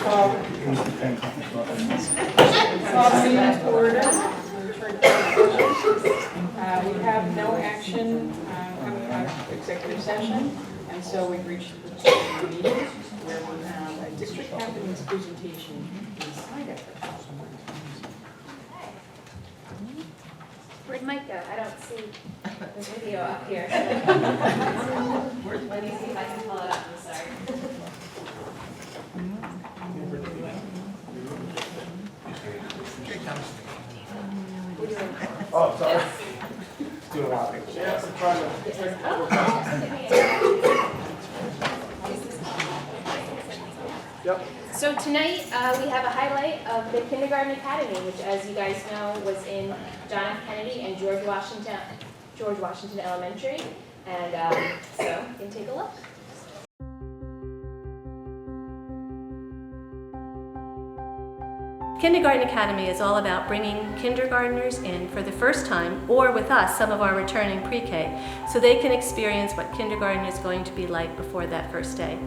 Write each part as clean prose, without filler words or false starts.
Call meeting to order. We have no action coming out of executive session, and so we've reached the point of the meeting where we have a district captain's presentation inside of it. Where'd Mike go? I don't see the video up here. Let me see if I can pull it up. I'm sorry. Oh, sorry. Doing a lot of things. Yes, I'm trying to. Yep. So tonight we have a highlight of the Kindergarten Academy, which, as you guys know, was in John F. Kennedy and George Washington Elementary, and so you can take a look. Kindergarten Academy is all about bringing kindergartners in for the first time, or with us, some of our returning pre-K, so they can experience what kindergarten is going to be like before that first day.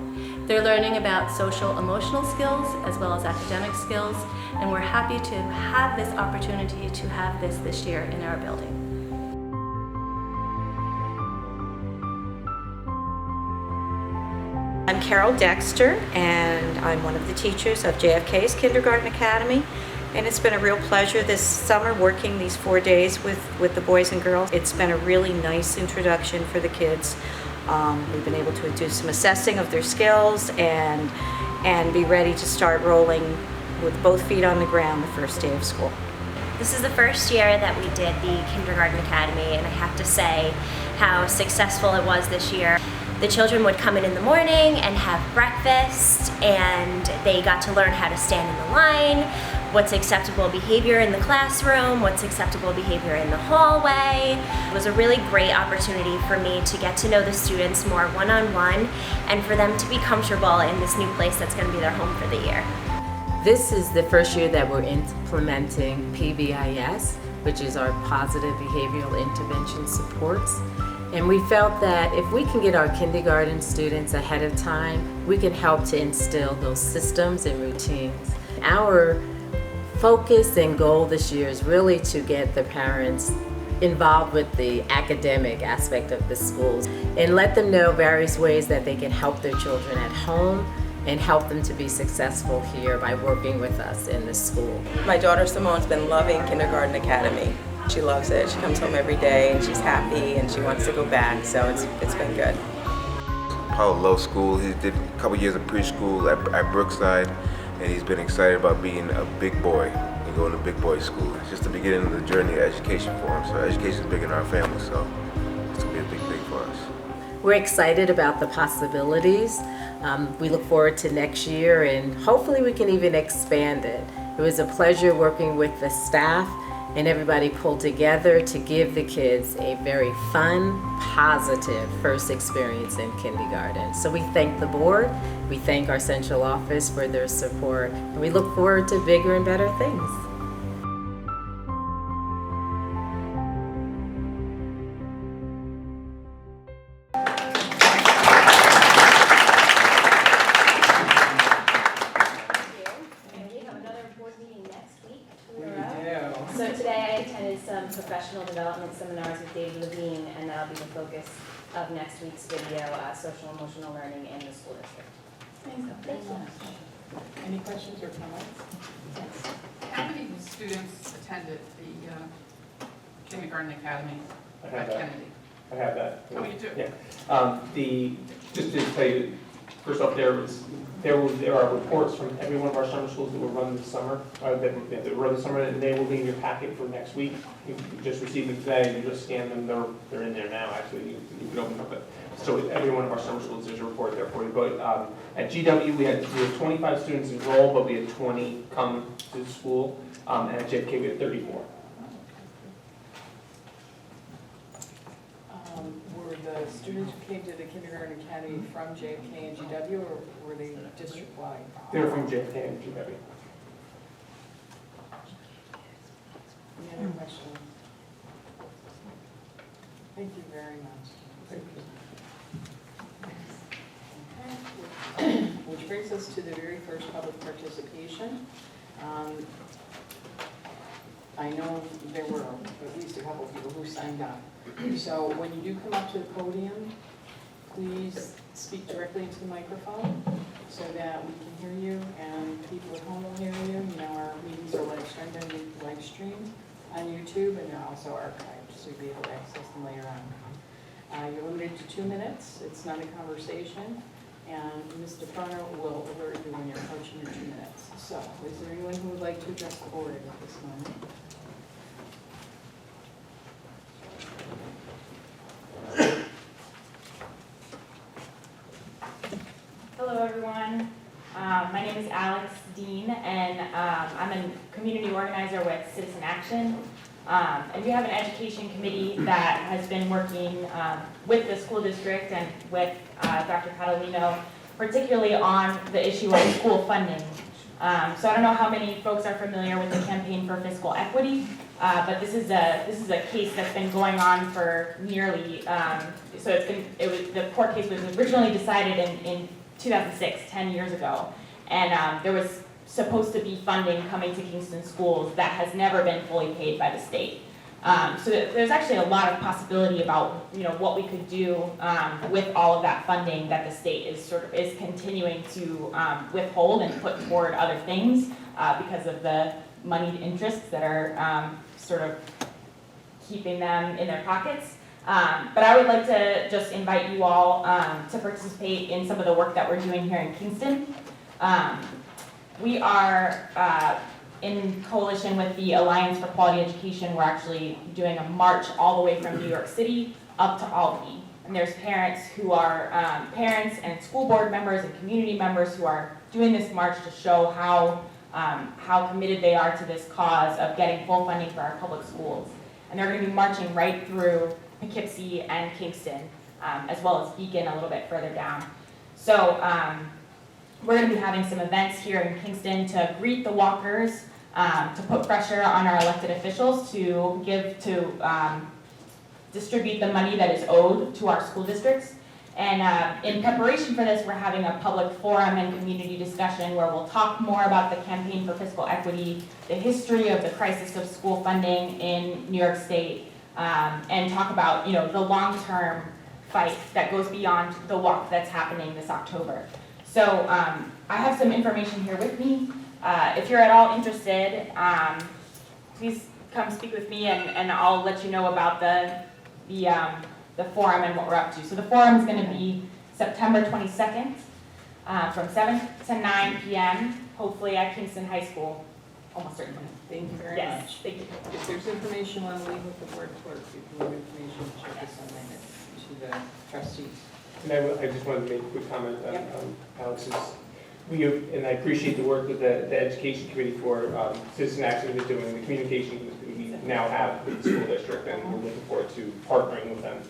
They're learning about social emotional skills as well as academic skills, and we're happy to have this opportunity to have this year in our building. I'm Carol Dexter, and I'm one of the teachers of JFK's Kindergarten Academy. And it's been a real pleasure this summer working these 4 days with the boys and girls. It's been a really nice introduction for the kids. We've been able to do some assessing of their skills and be ready to start rolling with both feet on the ground the first day of school. This is the first year that we did the Kindergarten Academy, and I have to say how successful it was this year. The children would come in the morning and have breakfast, and they got to learn how to stand in the line, what's acceptable behavior in the classroom, what's acceptable behavior in the hallway. It was a really great opportunity for me to get to know the students more one-on-one and for them to be comfortable in this new place that's going to be their home for the year. This is the first year that we're implementing PBIS, which is our Positive Behavioral Intervention Supports. And we felt that if we can get our kindergarten students ahead of time, we can help to instill those systems and routines. Our focus and goal this year is really to get the parents involved with the academic aspect of the schools and let them know various ways that they can help their children at home and help them to be successful here by working with us in the school. My daughter Simone's been loving Kindergarten Academy. She loves it. She comes home every day and she's happy and she wants to go back, so it's been good. Paul loves school. He did a couple years of preschool at Brookside, and he's been excited about being a big boy and going to big boy school. It's just the beginning of the journey of education for him. So education is big in our family, so it's going to be a big thing for us. We're excited about the possibilities. We look forward to next year, and hopefully we can even expand it. It was a pleasure working with the staff, and everybody pulled together to give the kids a very fun, positive first experience in kindergarten. So we thank the board, we thank our central office for their support, and we look forward to bigger and better things. So today I attended some professional development seminars with David Levine, and that'll be the focus of next week's video, social emotional learning in the school district. Thank you. Any questions or comments? Yes. How many students attended the Kindergarten Academy at Kennedy? I have that. Oh, you do? Yeah. Just to tell you, first off, there are reports from every one of our summer schools that were run this summer, that were run this summer, and they will be in your packet for next week. You just received them today, you just scan them, they're in there now, actually, you can open them up. So with every one of our summer schools, there's a report there for you. But at GW, we had 25 students enroll, but we had 20 come to the school, and at JFK, we had 34. Were the students who came to the Kindergarten Academy from JFK and GW, or were they district-wide? They were from JFK and GW. Any other questions? Thank you very much. Thank you. Which brings us to the very first public participation. I know there were at least a couple of people who signed up. So when you do come up to the podium, please speak directly into the microphone so that we can hear you and people at home will hear you. You know, our meetings are live streamed on YouTube and they're also archived, so you'll be able to access them later on. You're limited to 2 minutes. It's not a conversation. And Ms. DeFarno will alert you when you're approaching your 2 minutes. So, is there anyone who would like to address the board at this moment? Hello, everyone. My name is Alex Dean, and I'm a community organizer with Citizen Action. And we have an education committee that has been working with the school district and with Dr. Catalino, particularly on the issue of school funding. So I don't know how many folks are familiar with the Campaign for Fiscal Equity, but this is a case that's been going on for nearly. The court case was originally decided in 2006, 10 years ago, and there was supposed to be funding coming to Kingston schools that has never been fully paid by the state. So there's actually a lot of possibility about what we could do with all of that funding that the state is continuing to withhold and put toward other things because of the moneyed interests that are sort of keeping them in their pockets. But I would like to just invite you all to participate in some of the work that we're doing here in Kingston. We are in coalition with the Alliance for Quality Education. We're actually doing a march all the way from New York City up to Albany. And there's parents who are parents and school board members and community members who are doing this march to show how committed they are to this cause of getting full funding for our public schools. And they're going to be marching right through Poughkeepsie and Kingston, as well as Beacon a little bit further down. So we're going to be having some events here in Kingston to greet the walkers, to put pressure on our elected officials to distribute the money that is owed to our school districts. And in preparation for this, we're having a public forum and community discussion where we'll talk more about the Campaign for Fiscal Equity, the history of the crisis of school funding in New York State, and talk about the long-term fight that goes beyond the walk that's happening this October. So I have some information here with me. If you're at all interested, please come speak with me and I'll let you know about the forum and what we're up to. So the forum is going to be September 22nd from 7 to 9 p.m., hopefully at Kingston High School, almost certainly. Thank you very Yes, much. thank you. If there's information on the leave with the board clerk, you can leave information to disseminate it to the trustees. And I just wanted to make a quick comment on Yep. Alex's. And I appreciate the work that the education committee for Citizen Action is doing, the communication that we now have with the school district, and we're looking forward to partnering with them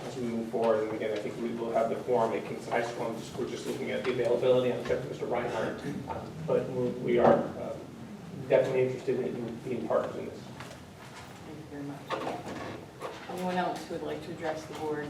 as we move forward. And again, I think we will have the forum at Kingston High School. We're just looking at the availability. I'm checking Mr. Reinhardt, but we are definitely interested in being partners in this. Thank you very much. Anyone else who would like to address the board?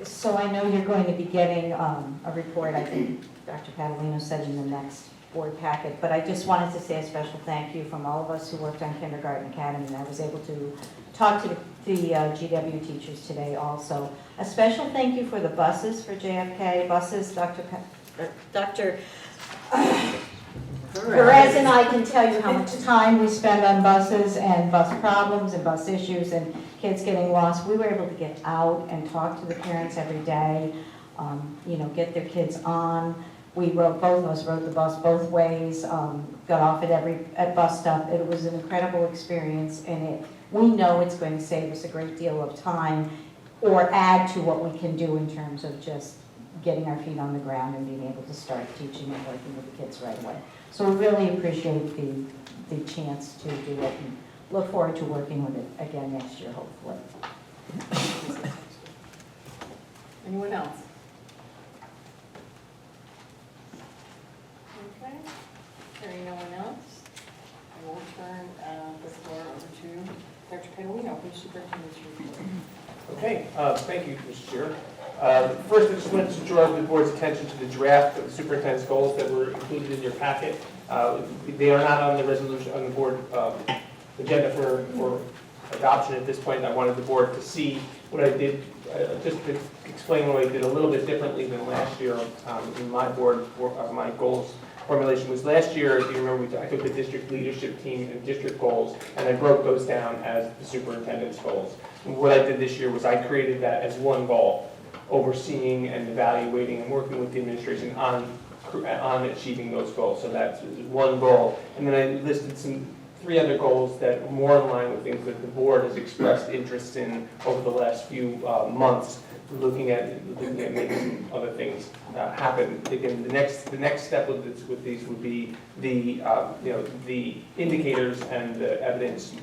So I know you're going to be getting a report, I think Dr. Catalino said in the next board packet, but I just wanted to say a special thank you from all of us who worked on Kindergarten Academy. And I was able to talk to the GW teachers today also. A special thank you for the buses for JFK. Buses, Dr. Perez and I can tell you how much time we spend on buses and bus problems and bus issues and kids getting lost. We were able to get out and talk to the parents every day, get their kids on. Both of us rode the bus both ways, got off at bus stop. It was an incredible experience, and we know it's going to save us a great deal of time or add to what we can do in terms of just getting our feet on the ground and being able to start teaching and working with the kids right away. So we really appreciate the chance to do it and look forward to working with it again next year, hopefully. Anyone else? Okay, hearing no one else, I will turn the floor over to Dr. Catalino for Superintendent's report. Okay, thank you, Mr. Chair. First, I just wanted to draw the board's attention to the draft of the superintendent's goals that were included in your packet. They are not on the resolution, on the board agenda for adoption at this point. I wanted the board to see what I did, just to explain what I did a little bit differently than last year in my board, my goals formulation was last year, if you remember, I took the district leadership team and district goals, and I broke those down as the superintendent's goals. And what I did this year was I created that as one goal, overseeing and evaluating and working with the administration on achieving those goals. So that's one goal. And then I listed three other goals that are more in line with things that the board has expressed interest in over the last few months, looking at making some other things happen. Again, the next step with these would be the the indicators and the evidence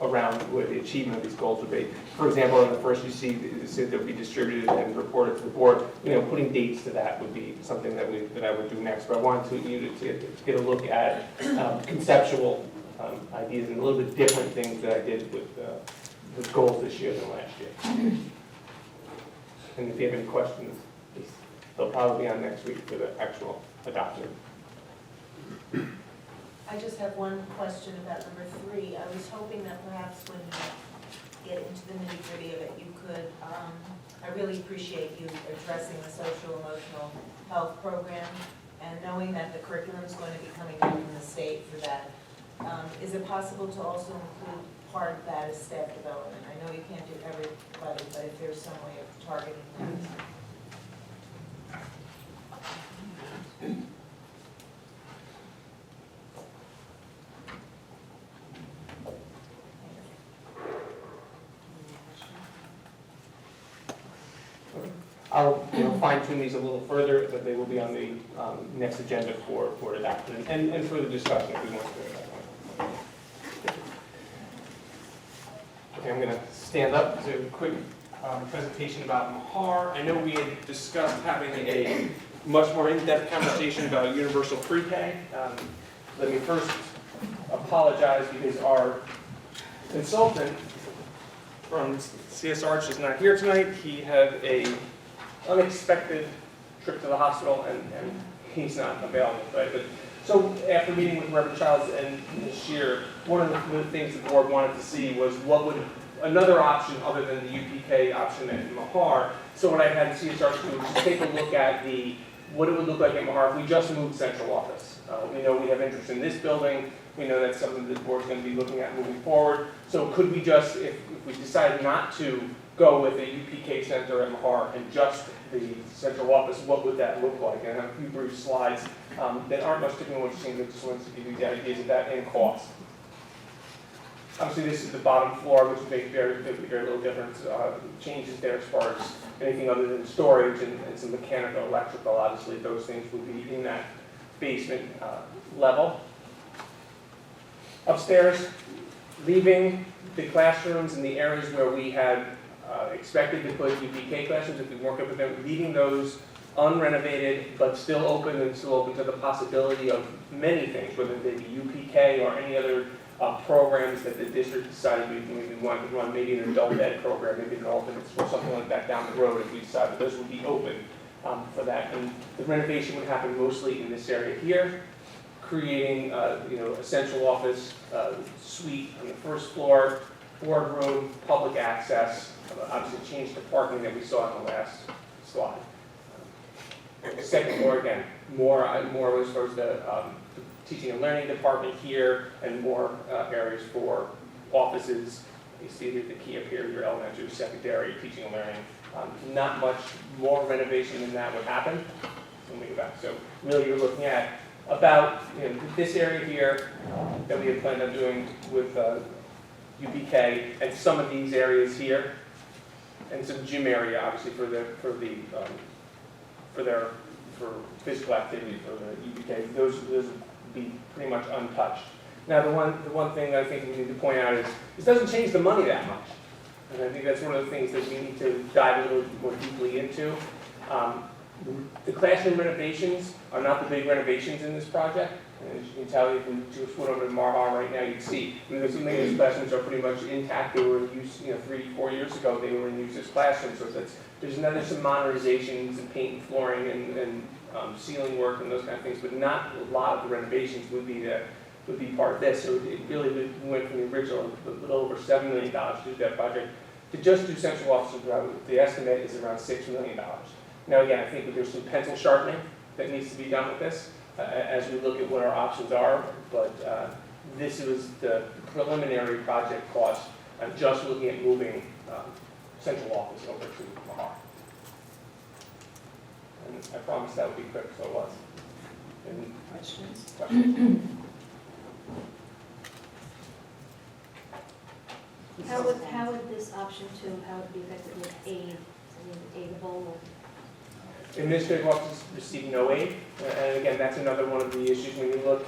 around what the achievement of these goals would be. For example, in the first you see that would be distributed and reported to the board. Putting dates to that would be something that I would do next. But I wanted you to get a look at conceptual ideas and a little bit different things that I did with goals this year than last year. And if you have any questions, they'll probably be on next week for the actual adoption. I just have one question about number 3. I was hoping that perhaps when you get into the nitty-gritty of it, you could, I really appreciate you addressing the social emotional health program, and knowing that the curriculum is going to be coming down from the state for that. Is it possible to also include part of that as staff development? I know you can't do everybody, but if there's some way of targeting that. I'll fine tune these a little further, but they will be on the next agenda for adoption and further discussion if we want to do it that way. Okay, I'm going to stand up to do a quick presentation about Mahar. I know we had discussed having a much more in-depth conversation about universal pre-K. Let me first apologize because our consultant from CS Arch is not here tonight. He had an unexpected trip to the hospital and he's not available today. But so after meeting with Reverend Childs and this year, one of the things the board wanted to see was what would another option other than the UPK option at Mahar. So what I had CSR do was just take a look at what it would look like at Mahar if we just moved central office. We know we have interest in this building. We know that's something that the board's going to be looking at moving forward. So could we just, if we decide not to go with a UPK center at Mahar and just the central office, what would that look like? And I have a few brief slides that aren't much different than what you've seen, but just wanted to give you the ideas of that and cost. Obviously, this is the bottom floor, which makes very little difference. Changes there as far as anything other than storage and some mechanical, electrical. Obviously, those things would be in that basement level. Upstairs, leaving the classrooms in the areas where we had expected to put UPK classrooms, if we weren't going to put them, leaving those unrenovated, but still open to the possibility of many things, whether they be UPK or any other programs that the district decided we wanted to run, maybe an adult ed program, maybe an alternates or something like that down the road if we decided those would be open for that. And the renovation would happen mostly in this area here, creating a central office suite on the first floor, boardroom, public access, obviously change the parking that we saw on the last slide. Second floor again, more as far as the teaching and learning department here, and more areas for offices. You see the key up here, your elementary, secondary, teaching and learning. Not much more renovation than that would happen. Let me go back. So really you're looking at about this area here that we had planned on doing with UPK, and some of these areas here, and some gym area obviously for physical activity for the UPK. Those would be pretty much untouched. Now the one thing that I think we need to point out is this doesn't change the money that much. And I think that's one of the things that we need to dive a little more deeply into. The classroom renovations are not the big renovations in this project. And as you can tell, if we just went over to Mahar right now, you'd see, many of those classrooms are pretty much intact. They were in use, 3-4 years ago, they were in use as classrooms. So there's some modernizations and paint and flooring and ceiling work and those kind of things, but not a lot of the renovations would be part of this. So it really went from the original, a little over $7 million to do that project, to just do central office. The estimate is around $6 million. Now again, I think that there's some pencil sharpening that needs to be done with this as we look at what our options are, but this was the preliminary project cost of just looking at moving central office over to Mahar. And I promised that would be quick, so it was. And Questions? How would this option two, how would it be affected with aid? Aidable or? Administrative offices receive no aid, and again, that's another one of the issues when you look,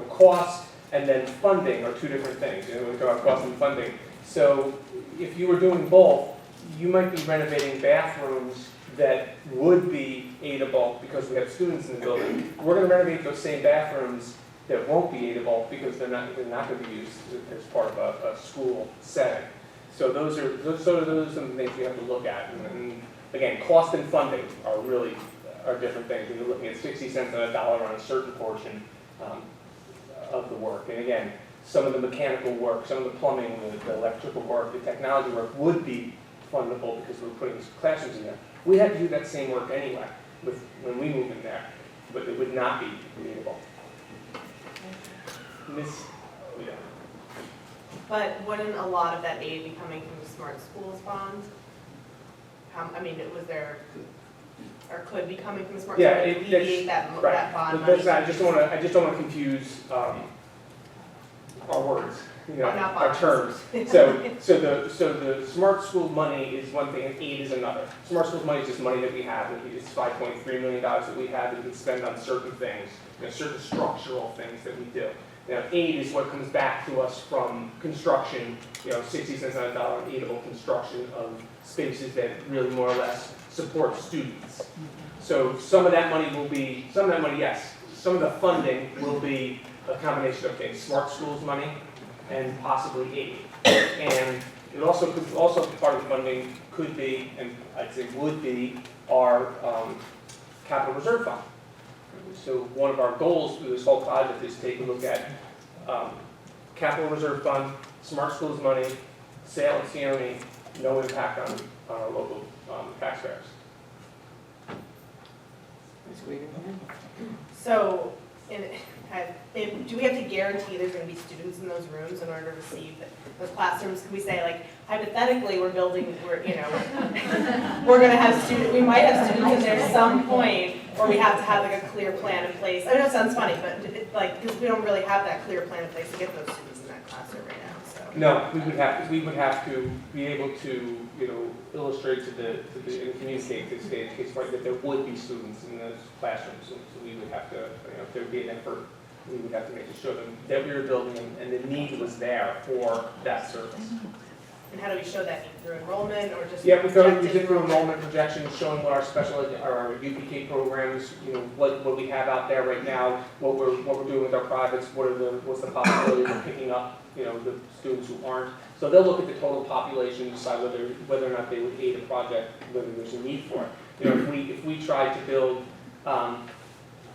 cost and then funding are two different things. We talk about cost and funding. So if you were doing both, you might be renovating bathrooms that would be aidable because we have students in the building. We're going to renovate those same bathrooms that won't be aidable because they're not going to be used as part of a school setting. So those are some of the things you have to look at. And again, cost and funding are different things. You're looking at 60 cents on a dollar on a certain portion of the work. And again, some of the mechanical work, some of the plumbing, the electrical work, the technology work would be fundable because we're putting classrooms in there. We had to do that same work anyway when we moved in there, but it would not be aidable. But wouldn't a lot of that aid be coming from the Smart Schools Fund? Was there, or could be coming from the Smart Schools Fund to alleviate that bond money? I just don't want to confuse our words, our terms. So the Smart School money is one thing and aid is another. Smart Schools money is just money that we have. It's $5.3 million that we have that we can spend on certain things, certain structural things that we do. Now, aid is what comes back to us from construction, 60 cents on a dollar aidable construction of spaces that really more or less support students. So some of that money yes. Some of the funding will be a combination of Smart Schools money and possibly aid. And it also part of the funding could be, and I'd say would be, our capital reserve fund. So one of our goals through this whole project is to take a look at capital reserve fund, Smart Schools money, sale of CME, no impact on our local taxpayers. So, do we have to guarantee there's going to be students in those rooms in order to receive those classrooms? Can we say, hypothetically, we're going to have students, we might have students in there at some point, or we have to have a clear plan in place? I know it sounds funny, but because we don't really have that clear plan in place to get those students in that classroom right now. So. No, we would have to be able to, illustrate and communicate to the state case that there would be students in those classrooms. So we would have to, if there would be an effort, we would have to make sure that we were building and the need was there for that service. And how do we show that? Through enrollment or just? Yeah, we did through enrollment projections showing what our UPK programs, what we have out there right now, what we're doing with our privates, what's the possibility of picking up, the students who aren't. So they'll look at the total population and decide whether or not they would aid a project, whether there's a need for it. If we tried to build an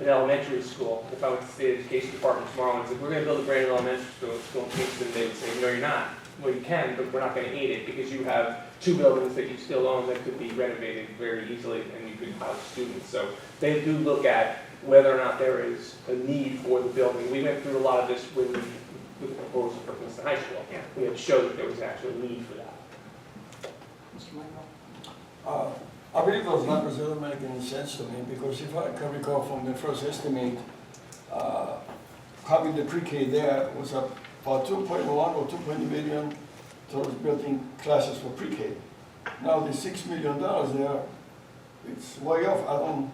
elementary school, if I went to the state education department tomorrow and said, we're going to build a brand new elementary school in Kingston, they would say, no, you're not. Well, you can, but we're not going to aid it because you have 2 buildings that you still own that could be renovated very easily and you could house students. So they do look at whether or not there is a need for the building. We went through a lot of this with the proposal for Kingston High School. Yeah. We had to show that there was actually a need for that. Mr. Michael? I believe those numbers don't make any sense to me because if I can recall from the first estimate, having the pre-K there was about 2.1 or 2.2 million towards building classes for pre-K. Now the $6 million there, it's way off. I don't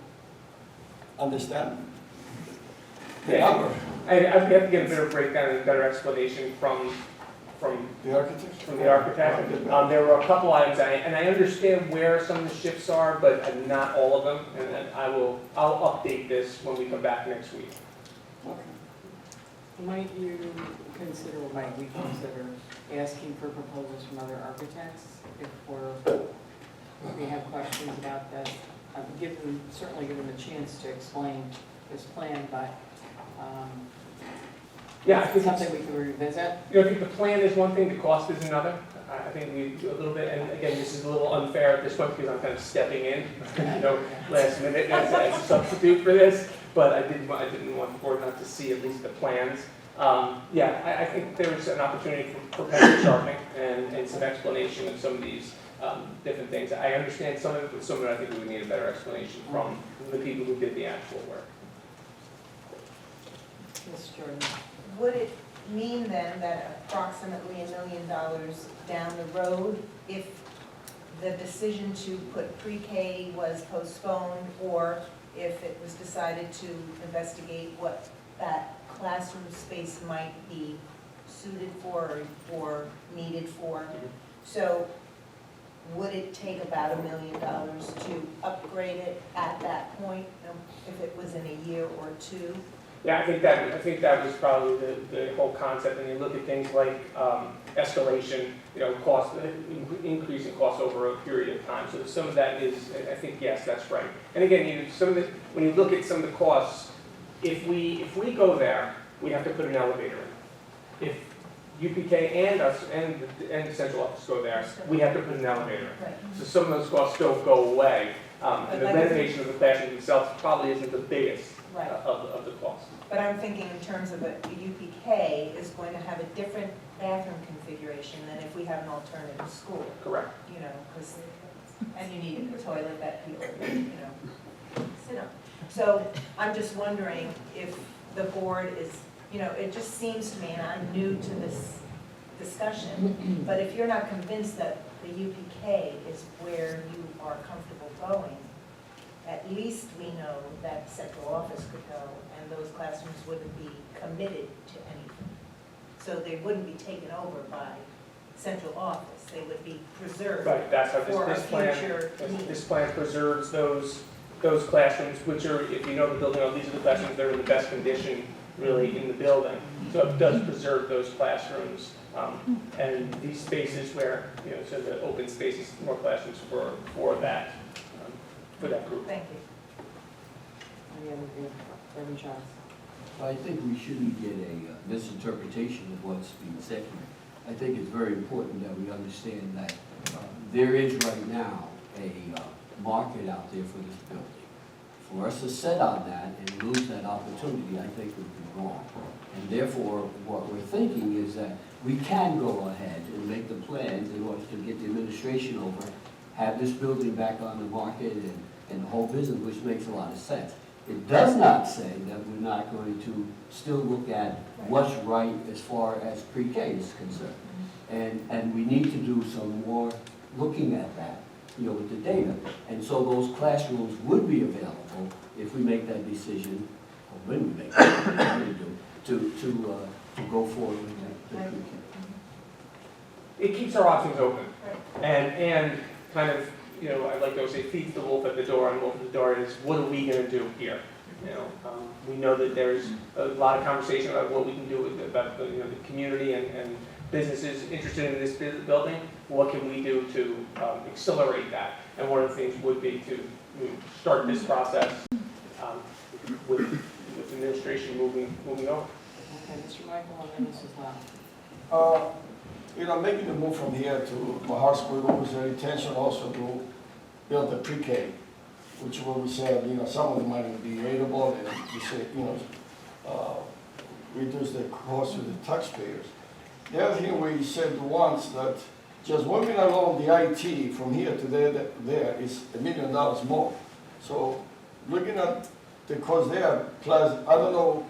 understand the number. I have to get a better breakdown and a better explanation from from The architect? from the architect. There were a couple items, and I understand where some of the shifts are, but not all of them. And I'll update this when we come back next week. Might you consider, or might we consider asking for proposals from other architects if we have questions about this? Certainly give them a chance to explain this plan, but yeah, I think something we could revisit. I think the plan is one thing, the cost is another. I think we do a little bit, and again, this is a little unfair at this point because I'm kind of stepping in, last minute as a substitute for this. But I didn't want the board not to see at least the plans. I think there's an opportunity for pencil sharpening and some explanation of some of these different things. I understand some of it, but some of it I think we would need a better explanation from the people who did the actual work. Ms. Jordan. Would it mean then that approximately $1 million down the road, if the decision to put pre-K was postponed, or if it was decided to investigate what that classroom space might be suited for or needed for, so would it take about $1 million to upgrade it at that point, if it was in a year or two? Yeah, I think that was probably the whole concept. And you look at things like escalation, cost, increase in cost over a period of time. So some of that is, I think, yes, that's right. And again, when you look at some of the costs, if we go there, we have to put an elevator in. If UPK and us and the central office go there, we have to put an elevator in. Right. So some of those costs don't go away. And the renovation of the classroom itself probably isn't the biggest of the cost. But I'm thinking in terms of a UPK is going to have a different bathroom configuration than if we have an alternative school. Correct. And you need a toilet that people, sit on. So I'm just wondering if the board is, it just seems to me, and I'm new to this discussion, but if you're not convinced that the UPK is where you are comfortable going, at least we know that central office could go and those classrooms wouldn't be committed to anything. So they wouldn't be taken over by central office. They would be preserved Right, that's how for a future this plan preserves those classrooms, which are, if you know the building, these are the classrooms that are in the best condition really in the building. So it does preserve those classrooms and these spaces where, so the open spaces, more classrooms for that group. Thank you. Any other view? Reverend Johnson. I think we shouldn't get a misinterpretation of what's being said here. I think it's very important that we understand that there is right now a market out there for this building. For us to set on that and lose that opportunity, I think would be wrong. And therefore, what we're thinking is that we can go ahead and make the plans in order to get the administration over, have this building back on the market and the whole business, which makes a lot of sense. It does not say that we're not going to still look at what's right as far as pre-K is concerned. And we need to do some more looking at that, with the data. And so those classrooms would be available if we make that decision, or when we make that decision, to go forward with that. It keeps our options open. And kind of, I like to always say, feeds the wolf at the door, and the wolf at the door is, what are we going to do here? We know that there's a lot of conversation about what we can do about the community and businesses interested in this building. What can we do to accelerate that? And one of the things would be to start this process with administration moving over. Okay, Mr. Michael, and then Mrs. Lau. Making the move from here to Mahar School was the intention also to build the pre-K, which what we said, some of the money would be available, and we said, reduce the cost to the taxpayers. The other thing we said once that just moving along the IT from here to there is $1 million more. So looking at the cost there, plus, I don't know,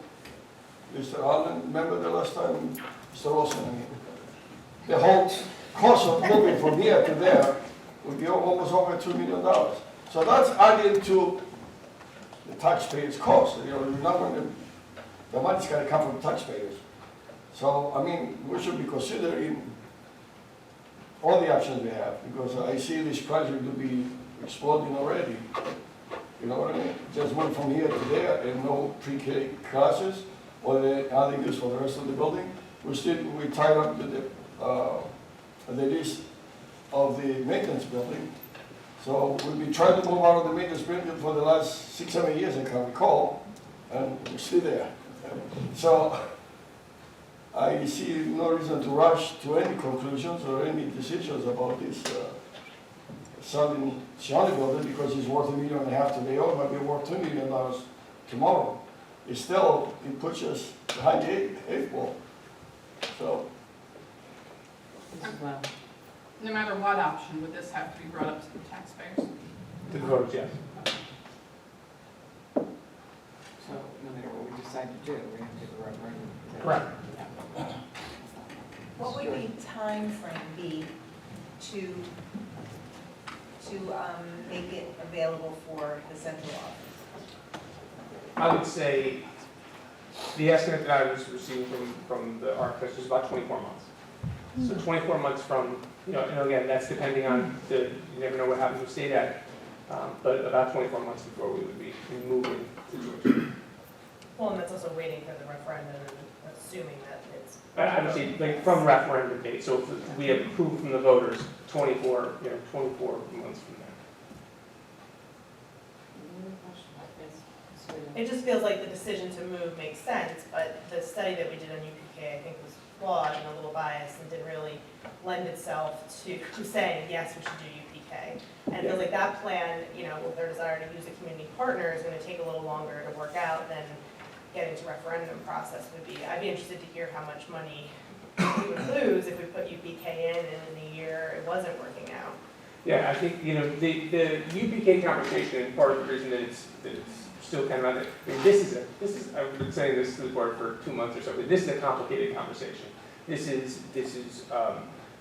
Mr. Allen, remember the last time, Mr. Olson, the whole cost of moving from here to there would be almost over $2 million. So that's added to the taxpayers' cost. You're not going to, the money's got to come from taxpayers. So, I mean, we should be considering all the options we have, because I see this project to be exploding already. You know what I mean? Just went from here to there and no pre-K classes, or the other use for the rest of the building. We tied up the list of the maintenance building. So we've been trying to move out of the maintenance building for the last 6, 7 years, I can recall, and we're still there. So I see no reason to rush to any conclusions or any decisions about this selling Shawnee building, because it's worth $1.5 million today, or it might be worth $2 million tomorrow. It's still, it puts us behind the eight ball. So. Well, No matter what option, would this have to be brought up to the taxpayers? To the voters, yes. so no matter what we decide to do, we have to do a referendum. Correct. Yeah. What would the time frame be to make it available for the central office? I would say the estimate that I was receiving from the architects was about 24 months. So 24 months from, you know, and again, that's depending on you never know what happens with state ag, but about 24 months before we would be moving to Georgia. Well, and that's also waiting for the referendum and assuming that it's. I would say, like, from referendum date, so if we have approved from the voters, 24 months from there. It just feels like the decision to move makes sense, but the study that we did on UPK, I think, was flawed and a little biased and didn't really lend itself to saying, yes, we should do UPK. And it feels like that plan, you know, with their desire to use a community partner is going to take a little longer to work out than getting to referendum process would be. I'd be interested to hear how much money we would lose if we put UPK in and in a year it wasn't working out. Yeah, I think, you know, the UPK conversation, and part of the reason that it's still kind of out there, I mean, this is, I've been saying this to the board for 2 months or so, but this is a complicated conversation. This is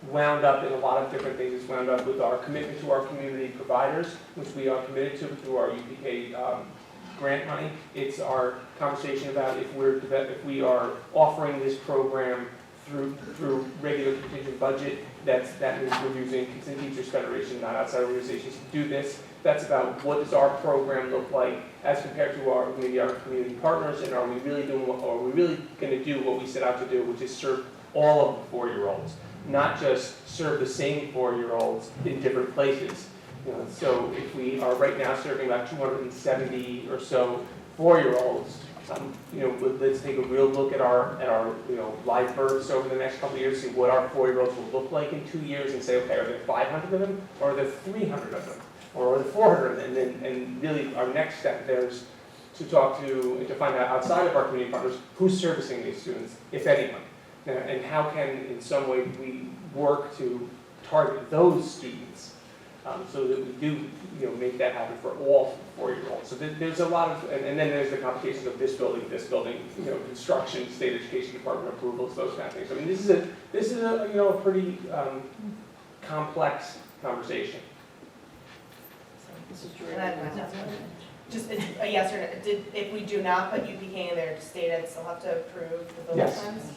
wound up in a lot of different things. It's wound up with our commitment to our community providers, which we are committed to through our UPK grant money. It's our conversation about if we are offering this program through regular contingent budget, that means we're using Kids and Teachers Federation, not outside organizations, to do this. That's about what does our program look like as compared to maybe our community partners, and are we really going to do what we set out to do, which is serve all of the 4-year-olds, not just serve the same 4-year-olds in different places. You know, so if we are right now serving about 270 or so 4-year-olds, you know, let's take a real look at our you know, live births over the next couple of years, see what our 4-year-olds will look like in 2 years, and say, okay, are there 500 of them, or are there 300 of them, or are there 400 of them? And really, our next step there is to talk to and to find out outside of our community partners who's servicing these students, if anyone, and how can, in some way, we work to target those students. So that we do, you know, make that happen for all 4-year-olds. So there's a lot of, and then there's the complications of this building, you know, construction, state education department approvals, those kind of things. I mean, this is a you know, a pretty complex conversation. Just a yes or no. If we do not put UPK in there, does state ed still have to approve the building plans?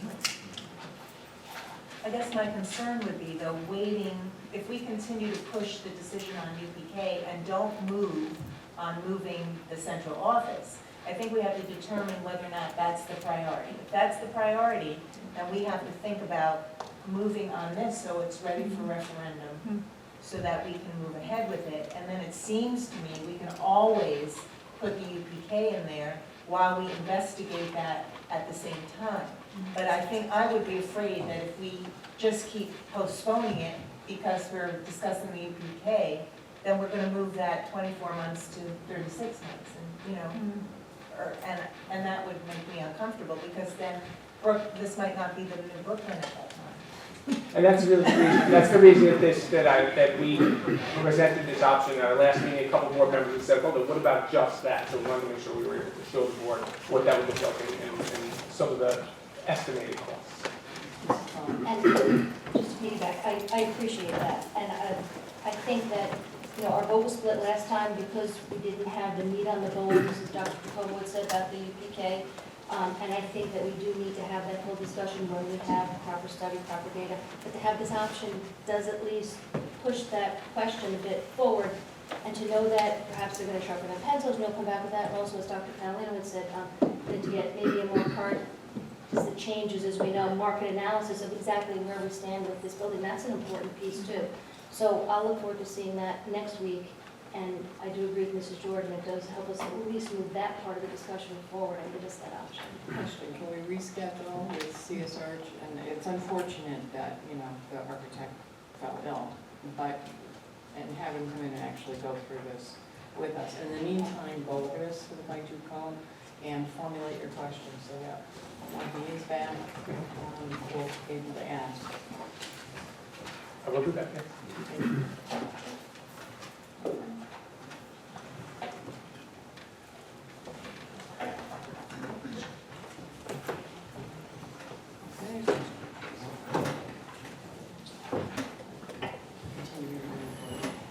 I guess my concern would be, though, waiting, if we continue to push the decision on UPK and don't move on moving the central office, I think we have to determine whether or not that's the priority. If that's the priority, then we have to think about moving on this so it's ready for referendum, so that we can move ahead with it. And then it seems to me we can always put the UPK in there while we investigate that at the same time. But I think I would be afraid that if we just keep postponing it because we're discussing the UPK, then we're going to move that 24 months to 36 months, and you know, and that would make me uncomfortable, because then this might not be the new Brooklyn at that time. And that's really the reason that we presented this option at our last meeting. A couple more members said, "Oh, what about just that?" So we wanted to make sure we were able to show the board what that would look like and some of the estimated costs. And just to piggyback, I appreciate that. And I think that, you know, our vote was split last time because we didn't have the meat on the bones, as Dr. Jacobo said about the UPK. And I think that we do need to have that whole discussion when we have proper study, proper data. But to have this option does at least push that question a bit forward, and to know that perhaps they're going to sharpen their pencils, and they'll come back with that. And also, as Dr. Catalano had said, to get maybe a more current, because the changes, as we know, market analysis of exactly where we stand with this building. That's an important piece too. So I'll look forward to seeing that next week. And I do agree with Mrs. Jordan, it does help us at least move that part of the discussion forward and give us that option. Question, can we reschedule with CSR? And it's unfortunate that, the architect fell ill, but, and have him come in and actually go through this with us. In the meantime, go over this with the fine-tooth comb and formulate your questions so that when he is back, we'll be able to ask. I will do that, yes.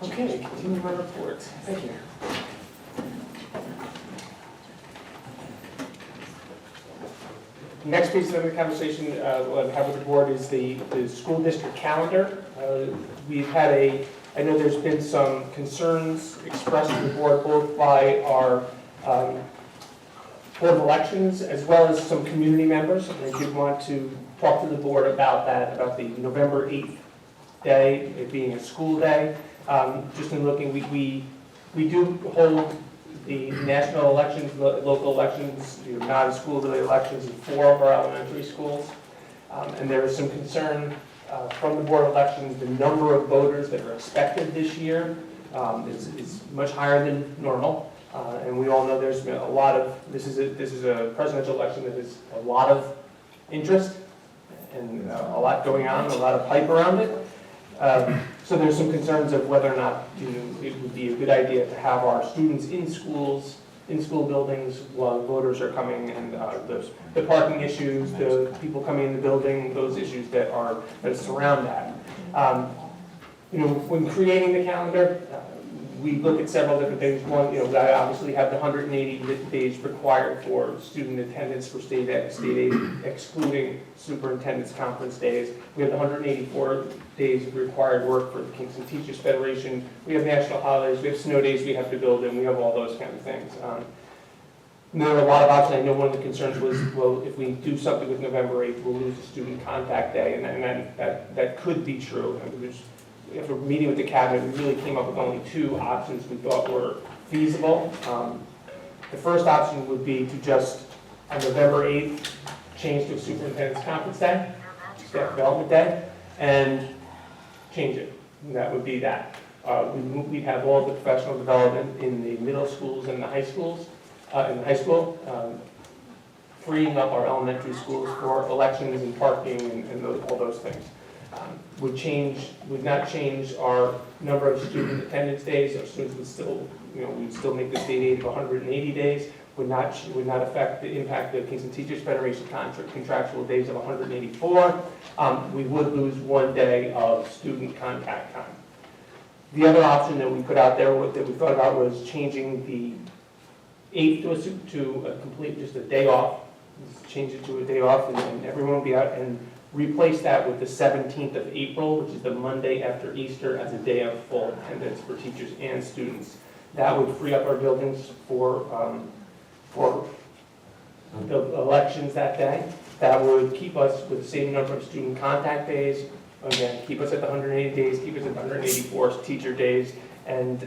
Okay, continue my report. Thank you. Next piece of the conversation we'll have with the board is the school district calendar. We've had I know there's been some concerns expressed to the board both by our Board of Elections as well as some community members. And I did want to talk to the board about that, about the November 8th day, it being a school day. Just in looking, we do hold the national elections, local elections, non-school-related elections in 4 of our elementary schools. And there is some concern from the Board of Elections, the number of voters that are expected this year is much higher than normal. And we all know there's been a lot of, this is a presidential election that has a lot of interest and a lot going on, a lot of hype around it. So there's some concerns of whether or not it would be a good idea to have our students in schools, in school buildings while voters are coming, and the parking issues, the people coming in the building, those issues that surround that. When creating the calendar, we look at several different things. One, I obviously have the 180 days required for student attendance for state aid, excluding superintendent's conference days. We have the 184 days of required work for the Kingston Teachers Federation. We have national holidays, we have snow days we have to build in, we have all those kind of things. There are a lot of options. I know one of the concerns was, well, if we do something with November 8th, we'll lose a student contact day, and that could be true. After meeting with the cabinet, we really came up with only 2 options we thought were feasible. The first option would be to just, on November 8th, change to a superintendent's conference day, staff development day, and change it. And that would be that. We'd have all the professional development in the middle schools and the high schools, freeing up our elementary schools for elections and parking and all those things. Would not change our number of student attendance days. Our students would still, we'd still make the state aid of 180 days. Would not affect the impact of the Kingston Teachers Federation contractual days of 184. We would lose 1 day of student contact time. The other option that we put out there that we thought about was changing the 8th to a complete, just a day off. Just change it to a day off, and everyone will be out, and replace that with the 17th of April, which is the Monday after Easter, as a day of full attendance for teachers and students. That would free up our buildings for the elections that day. That would keep us with the same number of student contact days. Again, keep us at the 180 days, keep us at the 184 teacher days, and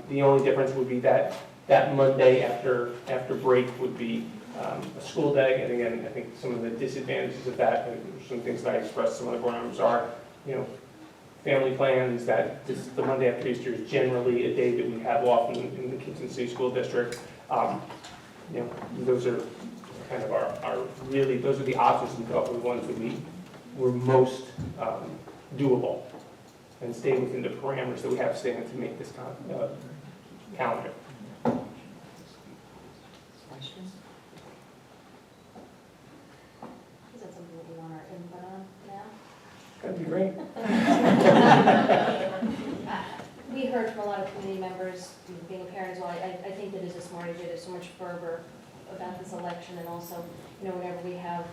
the only difference would be that Monday after break would be a school day. And again, I think some of the disadvantages of that, and some things that I expressed, some of the board members are, family plans, that the Monday after Easter is generally a day that we have off in the Kingston City School District. Those are kind of those are the options we thought were the ones that were most doable and stay within the parameters that we have standing to make this calendar. Questions? Is that something that you want our input on now? That'd be great. We heard from a lot of community members, being a parent as well, I think that is a smart idea. There's so much fervor about this election, and also you know, whenever we have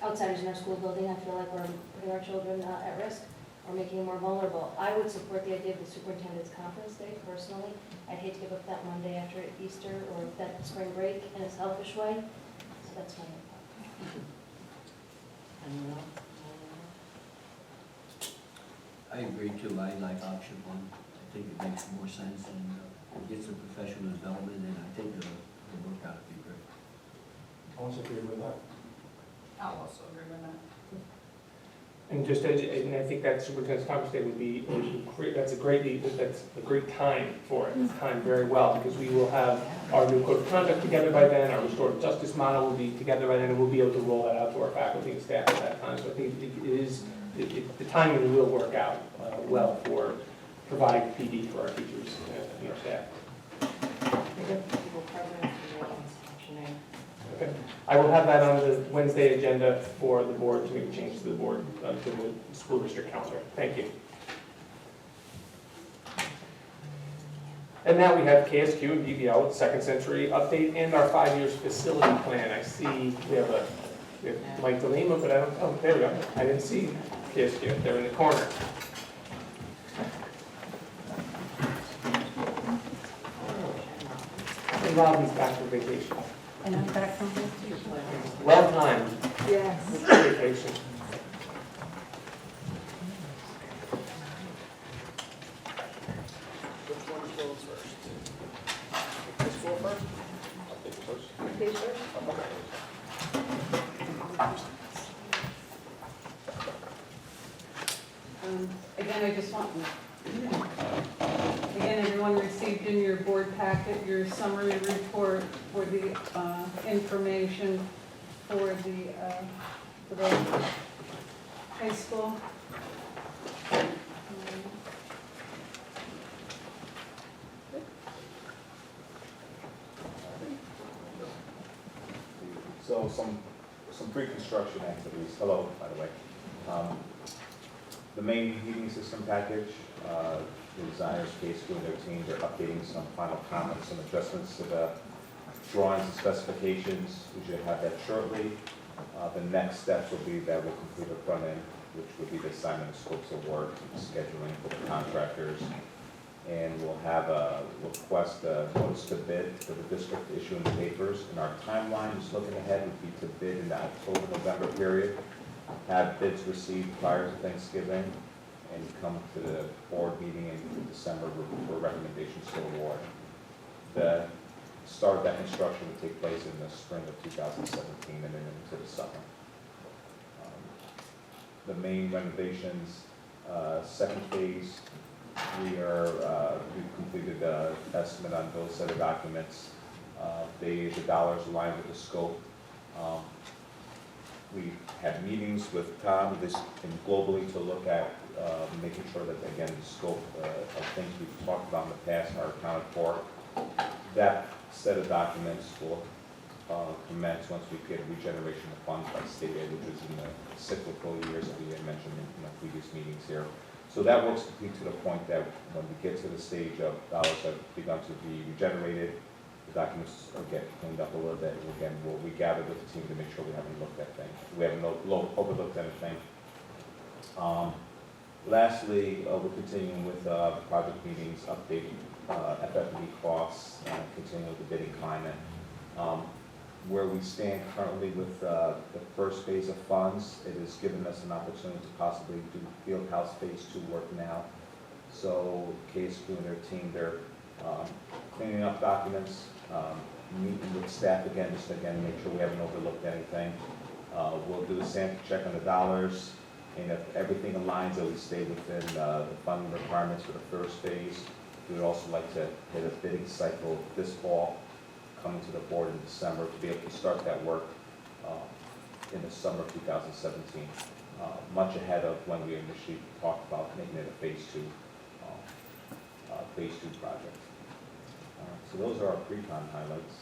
outsiders in our school building, I feel like we're putting our children at risk or making them more vulnerable. I would support the idea of the superintendent's conference day personally. I'd hate to give up that Monday after Easter or that spring break in a selfish way, so that's my input. Anyone else? I agree too. I like option one. I think it makes more sense and gets the professional development, and I think the workout would be great. I also agree with that. I'll also agree with that. And just, and I think that superintendent's conference day would be great. That's a great time for it. It's timed very well because we will have our new code of conduct together by then, our restorative justice model will be together by then, and we'll be able to roll that out to our faculty and staff at that time. So I think the timing will work out well for providing PD for our teachers and our staff. Okay. I will have that on the Wednesday agenda for the board to make a change to the board, to the school district calendar. Thank you. And now we have KSQ and BBL, Second Century update, and our 5 years facility plan. I see we have Mike DeLima, but I don't, oh, there we go. I didn't see KSQ. They're in the corner. And Robin's back from vacation. And I'm back from here too. Well timed. Yes. Vacation. Which one goes first? This floor first? I'll take it first. Page first? Again, I just want, again, everyone received in your board packet your summary report for the information for the high school. So some pre-construction activities. Hello, by the way. The main heating system package, the designers, KSQ and their team, they're updating some final comments, some adjustments to the drawings and specifications. We should have that shortly. The next steps will be that we'll complete the front end, which would be the assignment of scopes of work, scheduling for the contractors. And we'll have a request, a notice to bid for the district to issue in the papers. And our timeline, just looking ahead, would be to bid in the October-November period. Have bids received prior to Thanksgiving and come to the board meeting in December for recommendations to award. The start of that construction will take place in the spring of 2017 and then into the summer. The main renovations, second phase, we've completed the estimate on those set of documents. The dollars align with the scope. We've had meetings with Tom and globally to look at making sure that, again, the scope of things we've talked about in the past are accounted for. That set of documents will commence once we get regeneration of funds by state aid, which is in the cyclical years that we had mentioned in the previous meetings here. So that works to the point that when we get to the stage of dollars have begun to be regenerated, the documents get cleaned up a little bit. Again, we'll regather with the team to make sure we haven't looked at things. We haven't overlooked anything. Lastly, we're continuing with project meetings, updating FF&E costs, continuing with the bidding climate. Where we stand currently with the first phase of funds, it has given us an opportunity to possibly do Fieldhouse Phase 2 work now. So KSQ and their team, they're cleaning up documents, meeting with staff again, just again, make sure we haven't overlooked anything. We'll do a sample check on the dollars, and if everything aligns, that we stay within the funding requirements for the first phase. We would also like to hit a bidding cycle this fall, coming to the board in December to be able to start that work in the summer of 2017, much ahead of when we initially talked about making it a phase 2 project. So those are our pre-con highlights.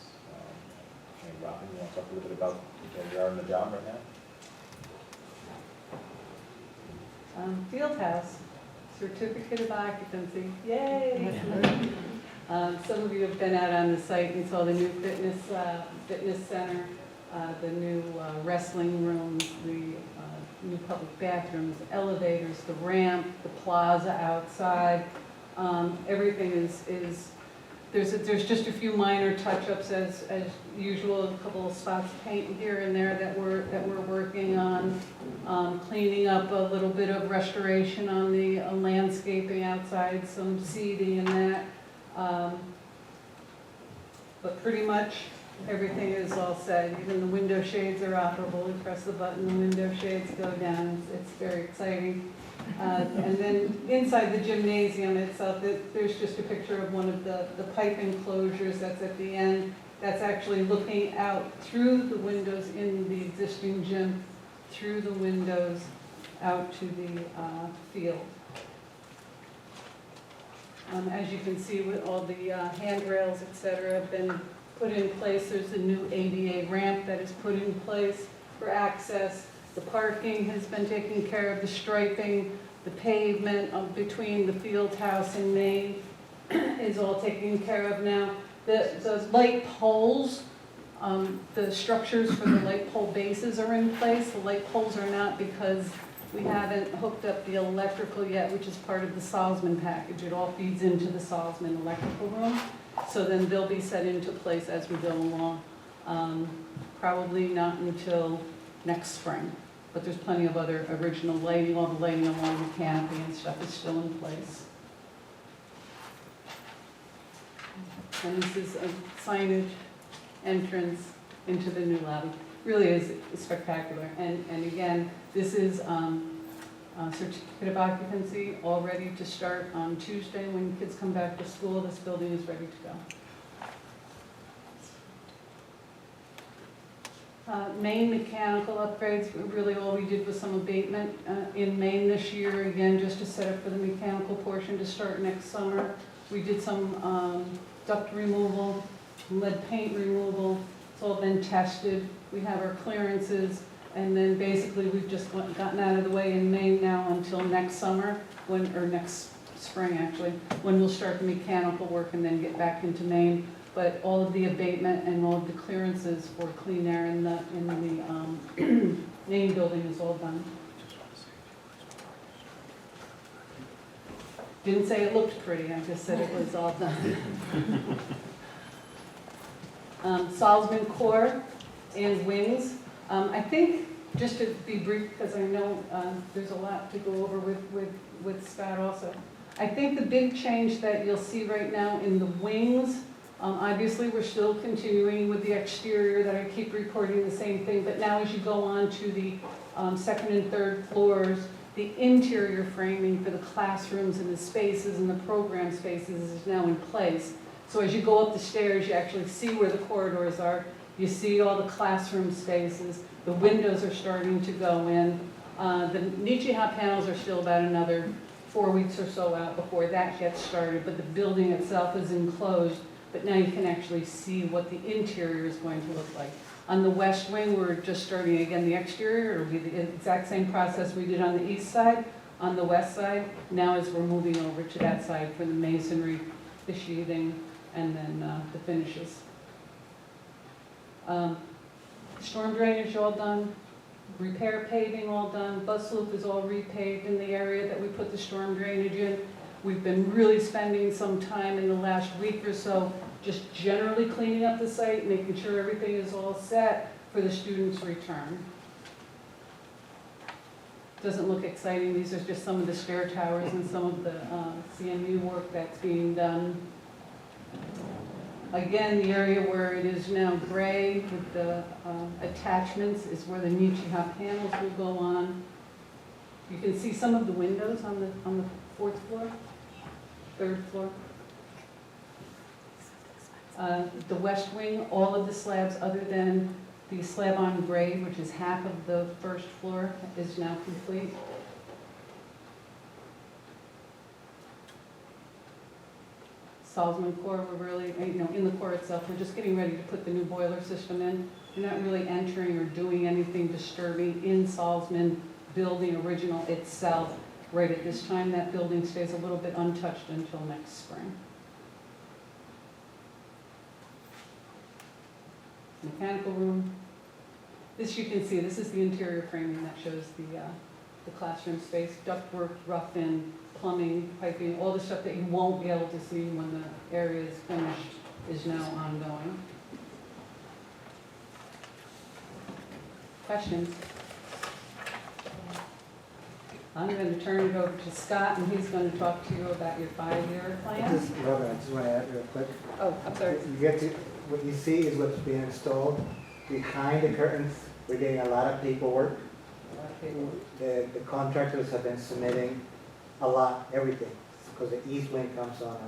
And Robin, you want to talk a little bit about where we are in the job right now? Fieldhouse, certificate of occupancy, yay! Some of you have been out on the site and saw the new fitness center. the new wrestling rooms, the new public bathrooms, elevators, the ramp, the plaza outside. Everything is there's just a few minor touch-ups as usual, a couple of spots of paint here and there that we're working on, cleaning up a little bit of restoration on the landscaping outside, some seeding and that. But pretty much everything is all set. Even the window shades are operable. We press the button, the window shades go down. It's very exciting. And then inside the gymnasium itself, there's just a picture of one of the pipe enclosures that's at the end. That's actually looking out through the windows in the existing gym, through the windows out to the field. As you can see, with all the handrails, et cetera, have been put in place. There's a new ADA ramp that is put in place for access. The parking has been taken care of, the striping, the pavement between the field house and Main is all taken care of now. The light poles, the structures for the light pole bases are in place. The light poles are not because we haven't hooked up the electrical yet, which is part of the Salzman package. It all feeds into the Salzman electrical room. So then they'll be set into place as we go along. Probably not until next spring, but there's plenty of other original lighting. All the lighting along the canopy and stuff is still in place. And this is a signage entrance into the new lobby. Really is spectacular. And again, this is certificate of occupancy all ready to start on Tuesday when kids come back to school. This building is ready to go. Main mechanical upgrades, really all we did was some abatement in Maine this year, again, just to set up for the mechanical portion to start next summer. We did some duct removal, lead paint removal. It's all been tested. We have our clearances, and then basically we've just gotten out of the way in Maine now until next summer, or next spring actually, when we'll start the mechanical work and then get back into Maine. But all of the abatement and all of the clearances for clean air in the main building is all done. Didn't say it looked pretty, I just said it was all done. Salzman core and wings. I think, just to be brief, because I know there's a lot to go over with Scott also. I think the big change that you'll see right now in the wings, obviously we're still continuing with the exterior that I keep reporting the same thing, but now as you go on to the second and third floors, the interior framing for the classrooms and the spaces and the program spaces is now in place. So as you go up the stairs, you actually see where the corridors are. You see all the classroom spaces. The windows are starting to go in. The Nichihop panels are still about another 4 weeks or so out before that gets started, but the building itself is enclosed, but now you can actually see what the interior is going to look like. On the west wing, we're just starting again the exterior. It'll be the exact same process we did on the east side. On the west side, now as we're moving over to that side for the masonry, the sheathing, and then the finishes. Storm drainage all done, repair paving all done, bus loop is all repaved in the area that we put the storm drainage in. We've been really spending some time in the last week or so just generally cleaning up the site, making sure everything is all set for the students' return. Doesn't look exciting. These are just some of the stair towers and some of the CMU work that's being done. Again, the area where it is now gray with the attachments is where the Nichihop panels will go on. You can see some of the windows on the fourth floor, third floor. The west wing, all of the slabs other than the slab on grade, which is half of the first floor, is now complete. Salzman core, we're really, in the core itself, we're just getting ready to put the new boiler system in. We're not really entering or doing anything disturbing in Salzman building original itself right at this time. That building stays a little bit untouched until next spring. Mechanical room, This you can see, this is the interior framing that shows the classroom space, ductwork, rough-in, plumbing, piping, all the stuff that you won't be able to see when the area is finished is now ongoing. Questions? I'm going to turn it over to Scott, and he's going to talk to you about your 5-year plan. I just want to add real quick. Oh, I'm sorry. You get to, what you see is what's being installed. Behind the curtains, we're getting a lot of paperwork. The contractors have been submitting a lot, everything, because the east wing comes on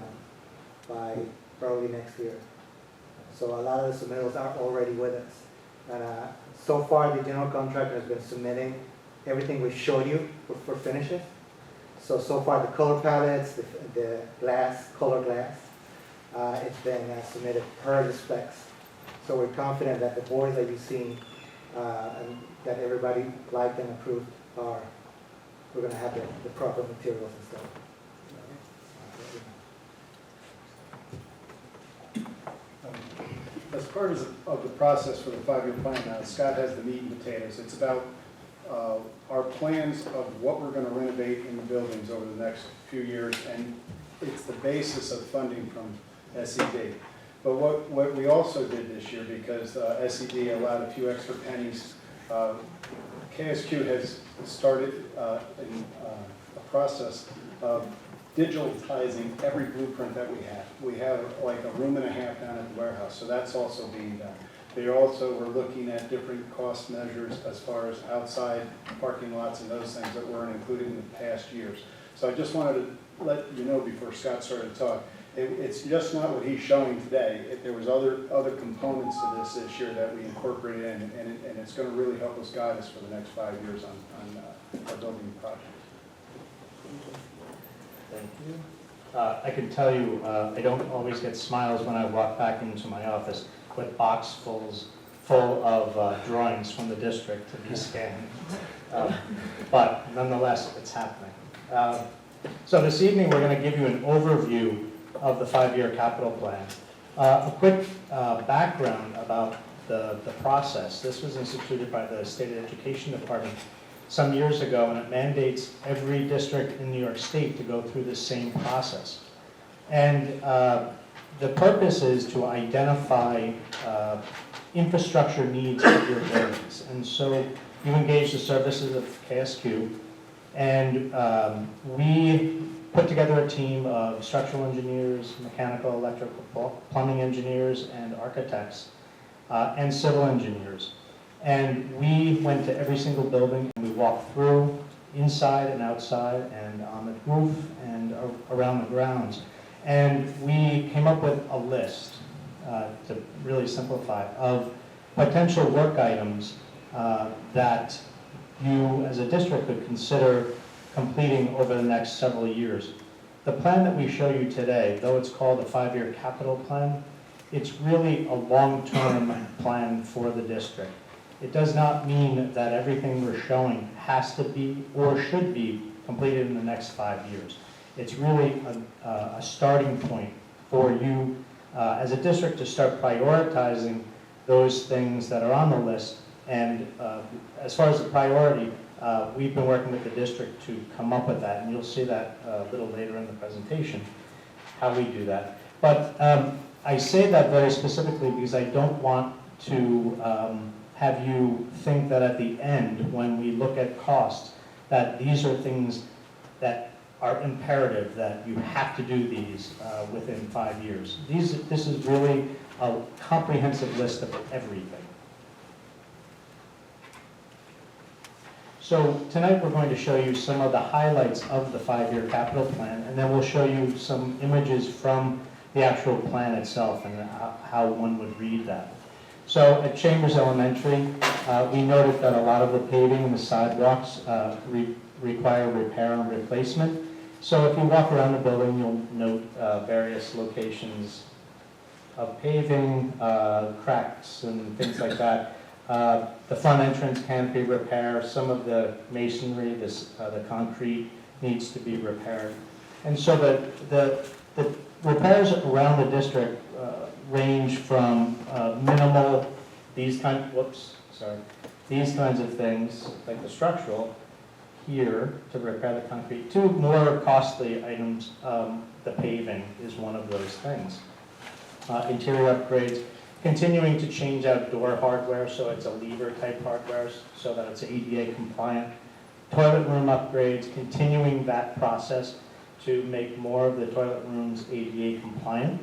by probably next year. So a lot of the submittals are already with us. And so far, the general contractor has been submitting everything we showed you for finishes. So far, the color palettes, the glass, color glass, it's been submitted per the specs. So we're confident that the boards that you've seen and that everybody liked and approved we're going to have the proper materials and stuff. As part of the process for the 5-year plan, Scott has the meat and potatoes. It's about our plans of what we're going to renovate in the buildings over the next few years, and it's the basis of funding from SED. But what we also did this year, because SED allowed a few extra pennies, KSQ has started in a process of digitizing every blueprint that we have. We have like a room and a half down at the warehouse, so that's also being done. They also were looking at different cost measures as far as outside parking lots and those things that weren't included in the past years. So I just wanted to let you know before Scott started to talk, it's just not what he's showing today. There was other components to this year that we incorporated in, and it's going to really help us guide us for the next 5 years on our building project. Thank you. I can tell you, I don't always get smiles when I walk back into my office with box full of drawings from the district to be scanned. But nonetheless, it's happening. So this evening, we're going to give you an overview of the 5-year capital plan. A quick background about the process. This was instituted by the State Education Department some years ago, and it mandates every district in New York State to go through the same process. And the purpose is to identify infrastructure needs of your buildings. And so you engage the services of KSQ, and we put together a team of structural engineers, mechanical, electrical, plumbing engineers, and architects, and civil engineers. And we went to every single building and we walked through inside and outside and on the roof and around the grounds. And we came up with a list, to really simplify, of potential work items that you as a district could consider completing over the next several years. The plan that we show you today, though it's called a 5-year capital plan, it's really a long-term plan for the district. It does not mean that everything we're showing has to be or should be completed in the next 5 years. It's really a starting point for you as a district to start prioritizing those things that are on the list. And as far as the priority, we've been working with the district to come up with that, and you'll see that a little later in the presentation, how we do that. But I say that very specifically because I don't want to have you think that at the end, when we look at costs, that these are things that are imperative, that you have to do these within 5 years. This is really a comprehensive list of everything. So tonight we're going to show you some of the highlights of the 5-year capital plan, and then we'll show you some images from the actual plan itself and how one would read that. So at Chambers Elementary, we noted that a lot of the paving and the sidewalks require repair and replacement. So if you walk around the building, you'll note various locations of paving, cracks and things like that. The front entrance can't be repaired. Some of the masonry, the concrete needs to be repaired. And so the repairs around the district range from minimal, these kinds of things, like the structural, here to repair the concrete. Two more costly items, the paving is one of those things. Interior upgrades, continuing to change out door hardware, so it's a lever type hardware, so that it's ADA compliant. Toilet room upgrades, continuing that process to make more of the toilet rooms ADA compliant.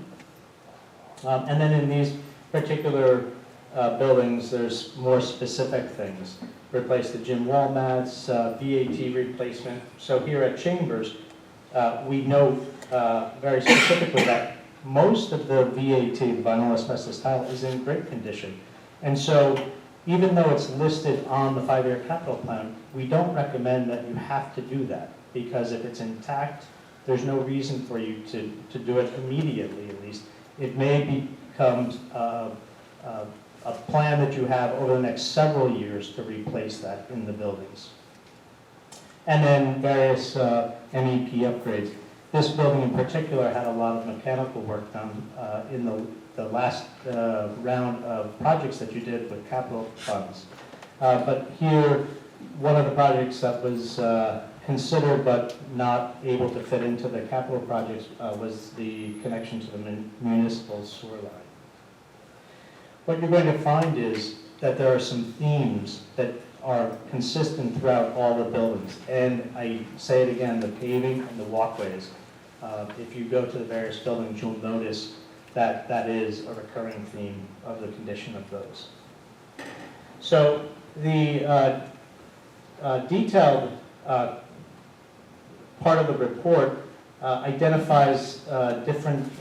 And then in these particular buildings, there's more specific things. Replace the gym wall mats, VAT replacement. So here at Chambers, we know very specifically that most of the VAT, the vinyl asbestos tile, is in great condition. And so even though it's listed on the 5-year capital plan, we don't recommend that you have to do that, because if it's intact, there's no reason for you to do it immediately, at least. It may become a plan that you have over the next several years to replace that in the buildings. And then various MEP upgrades. This building in particular had a lot of mechanical work done in the last round of projects that you did with capital funds. But here, one of the projects that was considered but not able to fit into the capital projects was the connection to the municipal sewer line. What you're going to find is that there are some themes that are consistent throughout all the buildings. And I say it again, the paving and the walkways. If you go to the various buildings, you'll notice that that is a recurring theme of the condition of those. So the detailed part of the report identifies different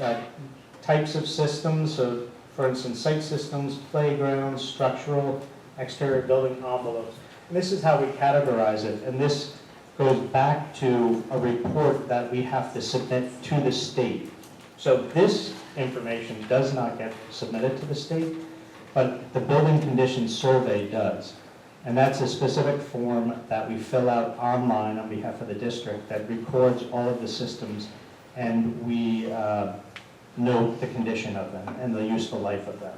types of systems. So, for instance, site systems, playgrounds, structural, exterior building envelopes. And this is how we categorize it. And this goes back to a report that we have to submit to the state. So this information does not get submitted to the state, but the building conditions survey does. And that's a specific form that we fill out online on behalf of the district that records all of the systems, and we note the condition of them and the useful life of them.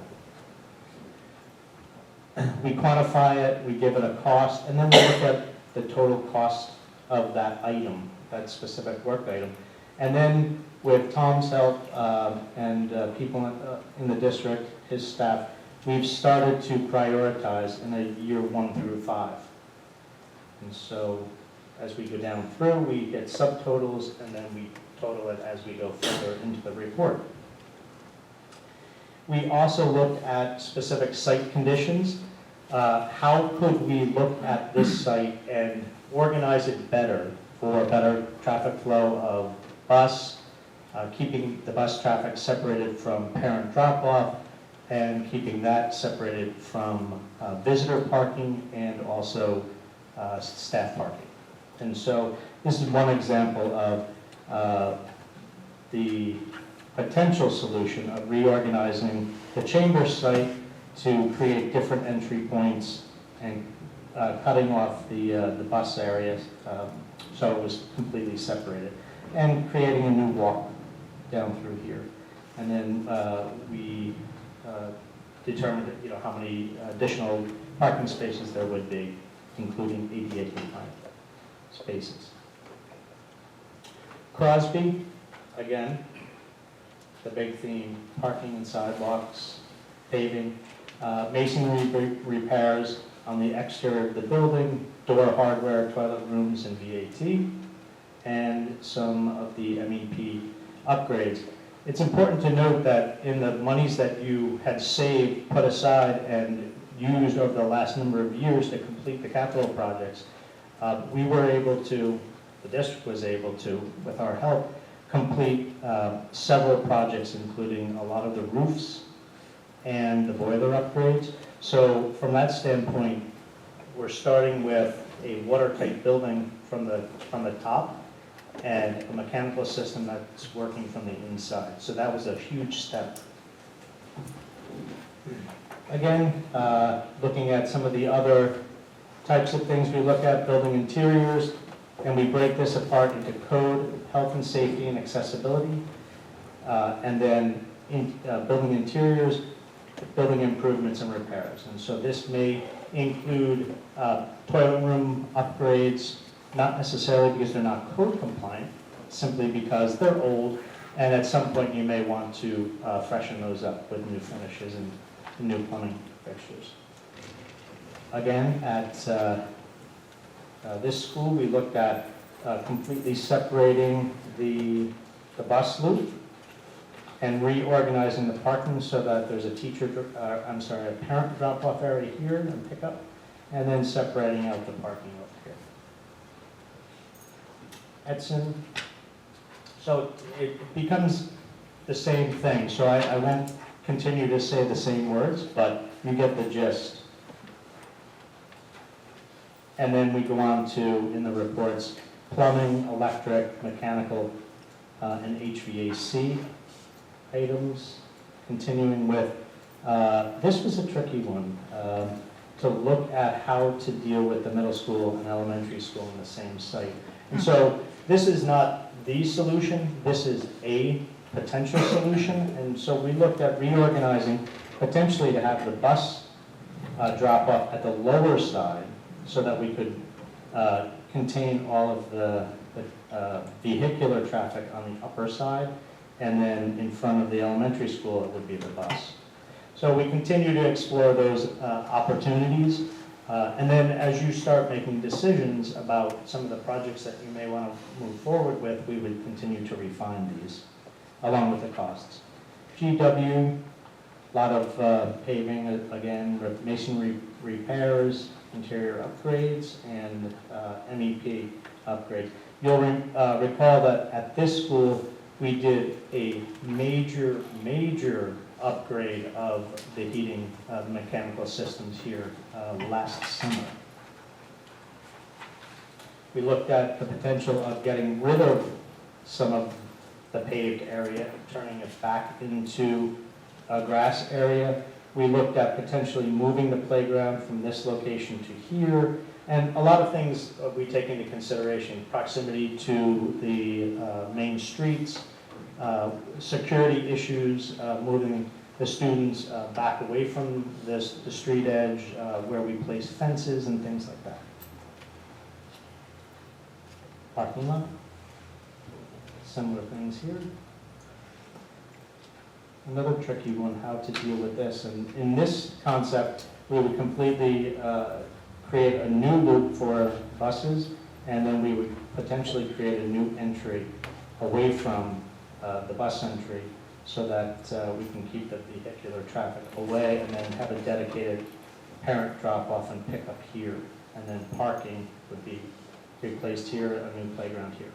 We quantify it, we give it a cost, and then we look at the total cost of that item, that specific work item. And then with Tom's help and people in the district, his staff, we've started to prioritize in a year 1 through 5. And so as we go down through, we get subtotals, and then we total it as we go further into the report. We also looked at specific site conditions. How could we look at this site and organize it better for better traffic flow of bus, keeping the bus traffic separated from parent drop-off, and keeping that separated from visitor parking and also staff parking. And so this is one example of the potential solution of reorganizing the Chambers site to create different entry points and cutting off the bus areas so it was completely separated, and creating a new walk down through here. And then we determined how many additional parking spaces there would be, including ADA compliant spaces. Crosby, again, the big theme, parking and sidewalks, paving, masonry repairs on the exterior of the building, door hardware, toilet rooms, and VAT, and some of the MEP upgrades. It's important to note that in the monies that you had saved, put aside, and used over the last number of years to complete the capital projects, we were able to, the district was able to, with our help, complete several projects, including a lot of the roofs and the boiler upgrades. So from that standpoint, we're starting with a watertight building from the top, and a mechanical system that's working from the inside. So that was a huge step. Again, looking at some of the other types of things we look at, building interiors, and we break this apart into code, health and safety, and accessibility, and then building interiors, building improvements and repairs. And so this may include toilet room upgrades, not necessarily because they're not code compliant, simply because they're old, and at some point you may want to freshen those up with new finishes and new plumbing fixtures. Again, at this school, we looked at completely separating the bus loop and reorganizing the parking so that there's a parent drop-off area here and pickup, and then separating out the parking over here. Edson, so it becomes the same thing, so I won't continue to say the same words, but you get the gist. And then we go on to, in the reports, plumbing, electric, mechanical, and HVAC items. Continuing with, this was a tricky one, to look at how to deal with the middle school and elementary school in the same site. And so this is not the solution, this is a potential solution. And so we looked at reorganizing potentially to have the bus drop off at the lower side so that we could contain all of the vehicular traffic on the upper side, and then in front of the elementary school it would be the bus. So we continue to explore those opportunities, and then as you start making decisions about some of the projects that you may want to move forward with, we would continue to refine these, along with the costs. GW, a lot of paving, again, masonry repairs, interior upgrades, and MEP upgrades. You'll recall that at this school, we did a major upgrade of the heating, mechanical systems here last summer. We looked at the potential of getting rid of some of the paved area, turning it back into a grass area. We looked at potentially moving the playground from this location to here, and a lot of things we take into consideration: proximity to the main streets, security issues, moving the students back away from the street edge, where we place fences and things like that. Parking lot, similar things here. Another tricky one, how to deal with this. And in this concept, we would completely create a new loop for buses, and then we would potentially create a new entry away from the bus entry so that we can keep the vehicular traffic away, and then have a dedicated parent drop-off and pickup here. And then parking would be replaced here, a new playground here.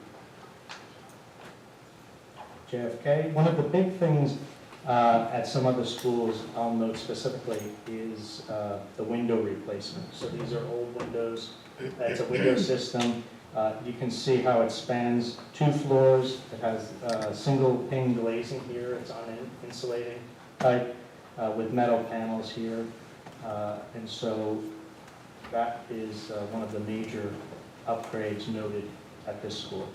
JFK, one of the big things at some other schools, I'll note specifically, is the window replacement. So these are old windows. It's a window system. You can see how it spans 2 floors. It has single pane glazing here. It's uninsulating type with metal panels here. And so that is one of the major upgrades noted at this school.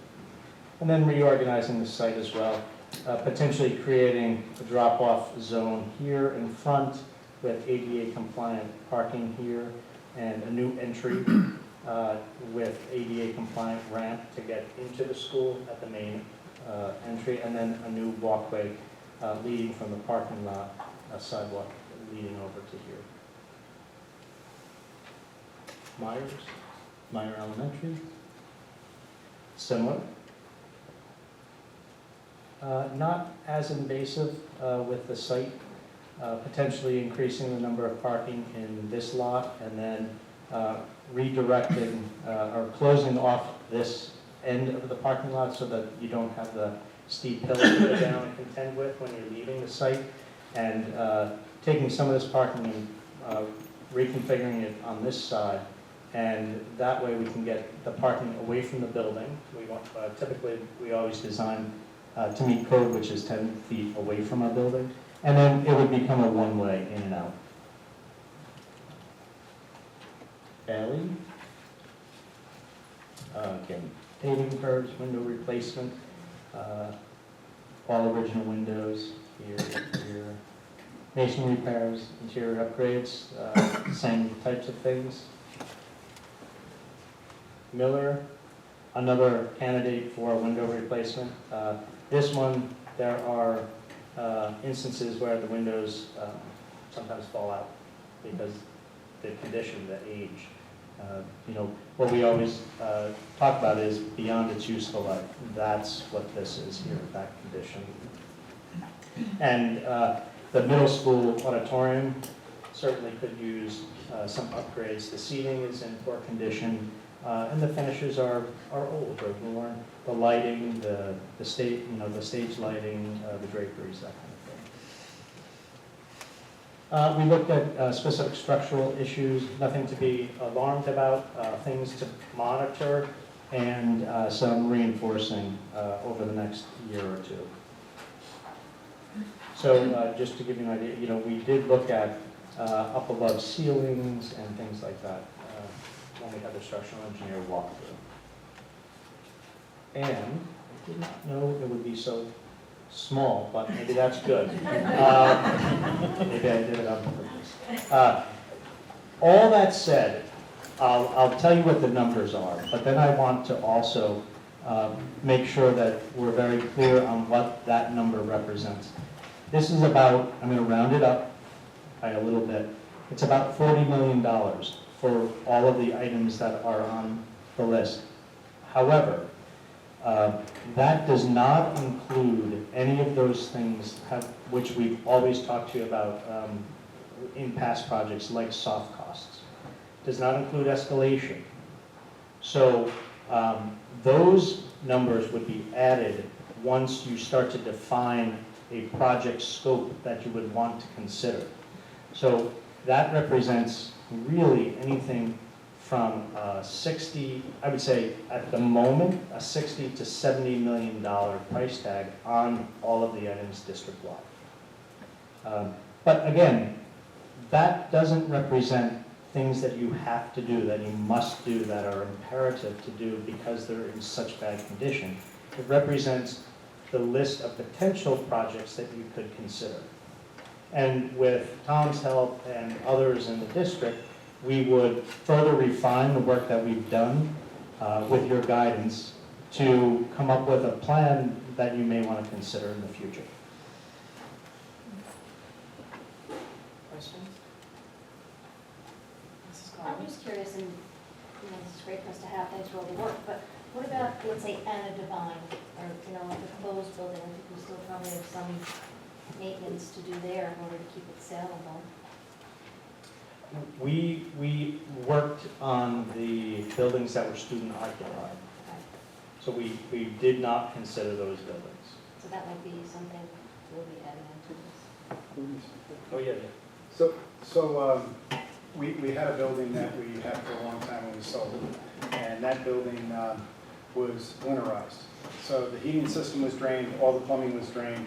And then reorganizing the site as well. Potentially creating a drop-off zone here in front with ADA compliant parking here, and a new entry with ADA compliant ramp to get into the school at the main entry, and then a new walkway leading from the parking lot, a sidewalk leading over to here. Meyer Elementary, similar. Not as invasive with the site, potentially increasing the number of parking in this lot, and then redirecting or closing off this end of the parking lot so that you don't have the steep hill to go down and contend with when you're leaving the site, and taking some of this parking and reconfiguring it on this side, and that way we can get the parking away from the building. We want, typically, we always design to meet code, which is 10 feet away from our building, and then it would become a one-way in and out. Alley, again, paving curbs, window replacement, all original windows here, here, masonry repairs, interior upgrades, same types of things. Miller, another candidate for a window replacement. This one, there are instances where the windows sometimes fall out because the condition, the age. What we always talk about is beyond its useful life. That's what this is here, that condition. And the middle school auditorium certainly could use some upgrades. The seating is in poor condition, and the finishes are old or worn. The lighting, the stage lighting, the draperies, that kind of thing. We looked at specific structural issues, nothing to be alarmed about, things to monitor, and some reinforcing over the next year or two. So just to give you an idea, we did look at up above ceilings and things like that when we had the structural engineer walk through. And I did not know it would be so small, but maybe that's good. Maybe I did it on purpose. All that said, I'll tell you what the numbers are, but then I want to also make sure that we're very clear on what that number represents. This is about, I'm going to round it up by a little bit, it's about $40 million for all of the items that are on the list. However, that does not include any of those things which we've always talked to you about in past projects, like soft costs. Does not include escalation. So those numbers would be added once you start to define a project scope that you would want to consider. So that represents really anything from 60, I would say at the moment, a $60 to $70 million price tag on all of the items district-wide. But again, that doesn't represent things that you have to do, that you must do, that are imperative to do because they're in such bad condition. It represents the list of potential projects that you could consider. And with Tom's help and others in the district, we would further refine the work that we've done with your guidance to come up with a plan that you may want to consider in the future. Questions? Mrs. I'm Collins? just curious, and this is great for us to have, thanks for all the work, but what about, let's say, Anna Devine, or, like a closed building, I think we still probably have some maintenance to do there in order to keep it saleable. We worked on the buildings that were student occupied. So we did not consider those buildings. So that might be something we'll be adding into this. Oh, yeah. So we had a building that we had for a long time when we sold it, and that building was winterized. So the heating system was drained, all the plumbing was drained,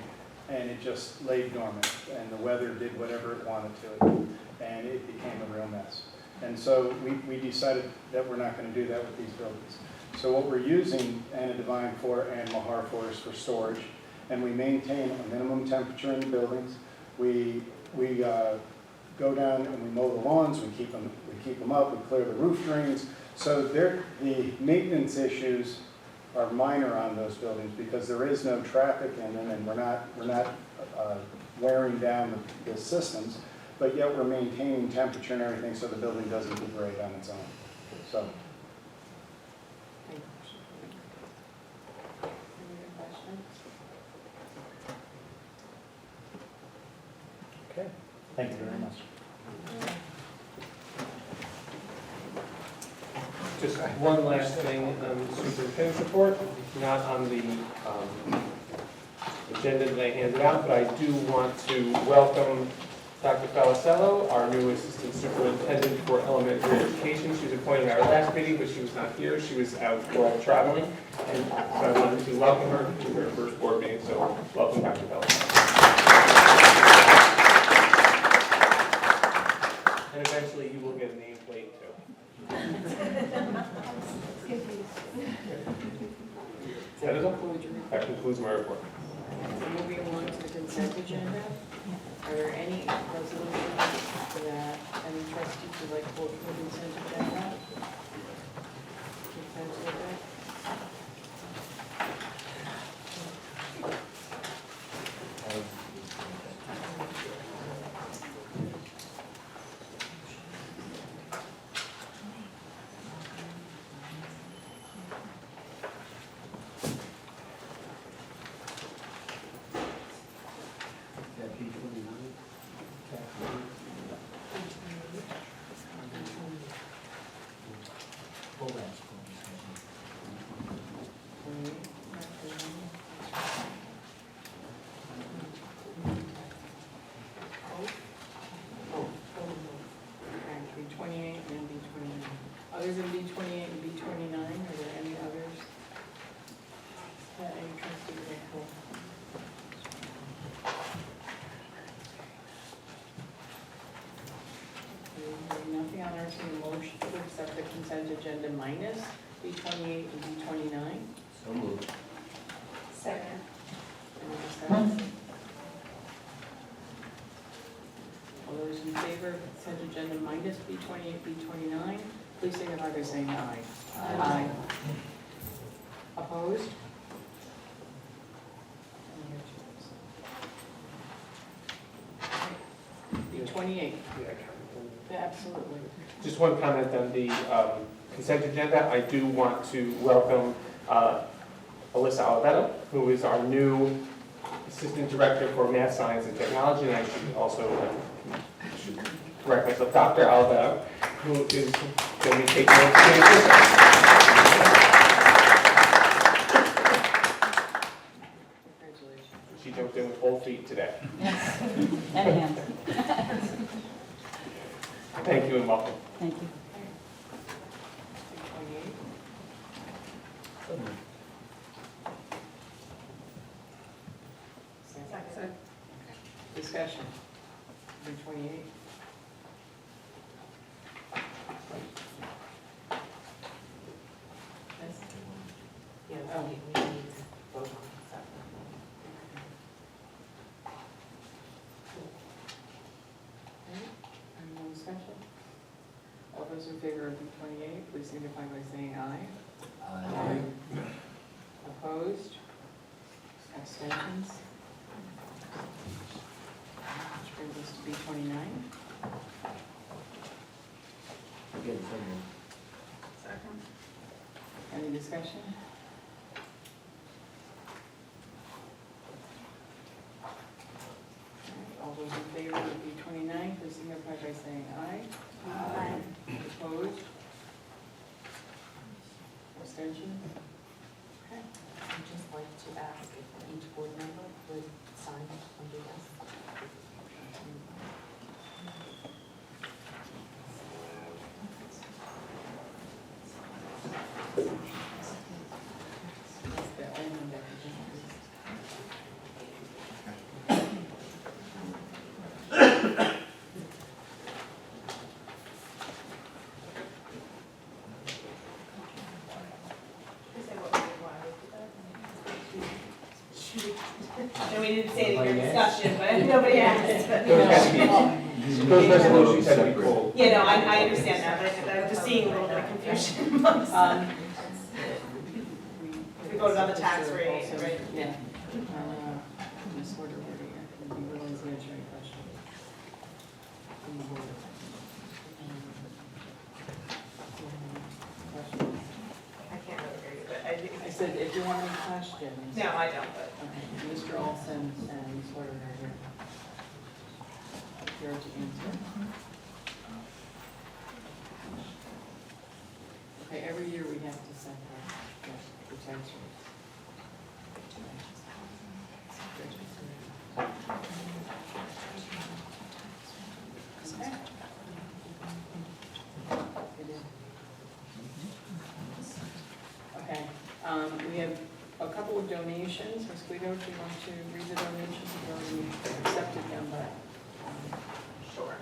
and it just lay dormant, and the weather did whatever it wanted to, and it became a real mess. And so we decided that we're not going to do that with these buildings. So what we're using Anna Devine for and Mahar for is for storage, and we maintain a minimum temperature in the buildings. We go down and we mow the lawns, we keep them up, we clear the roof drains. So the maintenance issues are minor on those buildings because there is no traffic in them, and we're not wearing down the systems, but yet we're maintaining temperature and everything so the building doesn't degrade on its own. So. Okay, thank you very much. Just one last thing on the superintendent's report, not on the agenda that I handed out, but I do want to welcome Dr. Falacello, our new assistant superintendent for elementary education. She was appointed at our last meeting, but she was not here. She was out traveling, and so I wanted to welcome her to her first board meeting. So welcome, Dr. Falacello. And eventually you will get a nameplate too. That concludes my report. Moving on to the consent agenda? Are there any resolutions that any trustee would like to pull from the consent agenda? Consent agenda? B28 and B29. Others than B28 and B29, are there any others that any trustee would like to pull? Hearing nothing, I'll entertain a motion to accept the consent agenda minus B28 and B29. So moved. Second. Any discussion? All those in favor of consent agenda minus B28, B29, please signify by saying aye. Aye. Opposed? B28. Yeah, absolutely. Just one comment on the consent agenda. I do want to welcome Alyssa Oliveto, who is our new Assistant Director for Math, Science, and Technology, and I should also should correct myself, Dr. Oliveto, who is going to be taking over campus. She jumped in with both feet today. Yes, and hands. Thank you and welcome. Thank you. Second. Discussion. B28. Yeah, oh, we need to vote on that. Any more discussion? All those in favor of B28, please signify by saying aye. Aye. Opposed? Abstentions? Which brings us to B29. Again, so moved. Second. Any discussion? All those in favor of B29, please signify by saying aye. Aye. Opposed? Abstention? Okay. I'd just like to ask if each board member would sign under this. That's the only one that And we didn't say it in your discussion, but nobody asked. But, Those resolutions have to be pulled. yeah, no, I understand that, but I'm just seeing a little bit of confusion amongst them. We voted on the tax rate, right? Yeah. Ms. Porter, I'd be willing to answer any question. From the board. Questions? I can't really hear you, but I do. I said, if you have any questions. No, I don't, but. Okay, Mr. Olson and Ms. Porter are here. Here to answer. Okay, every year we have to set the tax rates. Okay. Okay, we have a couple of donations. Ms. Guido, do you want to read the donations? We've already accepted them, but. Sure.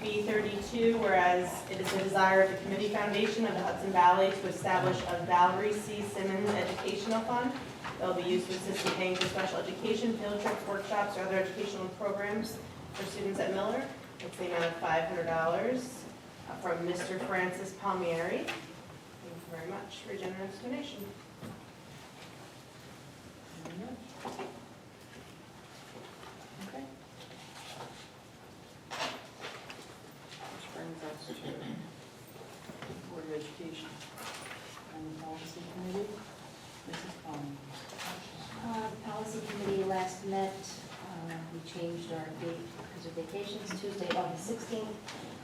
B32, whereas it is the desire of the Committee Foundation of the Hudson Valley to establish a Valerie C. Simmons Educational Fund They'll be used to assist in paying for special education, field trips, workshops, or other educational programs for students at Miller. It's the amount of $500 from Mr. Francis Palmieri. Thank you very much for your generous donation. Okay. Which brings us to Board of Education and the Policy Committee. Mrs. Palmer. Policy committee last met, we changed our date because of vacations, Tuesday, August 16th,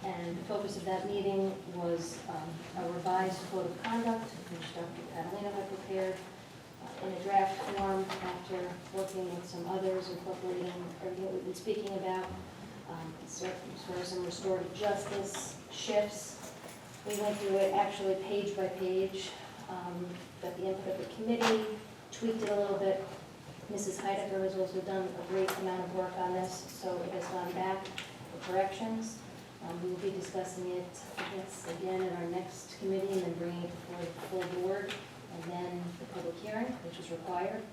and the focus of that meeting was a revised code of conduct, which Dr. Catalina had prepared in a draft form after working with some others, incorporating everything we've been speaking about, as far as some restorative justice shifts. We went through it actually page by page, got the input of the committee, tweaked it a little bit. Mrs. Heidecker has also done a great amount of work on this, so it has gone back for corrections. We will be discussing it, I guess, again in our next committee, and then bringing it before the full board, and then the public hearing, which is required.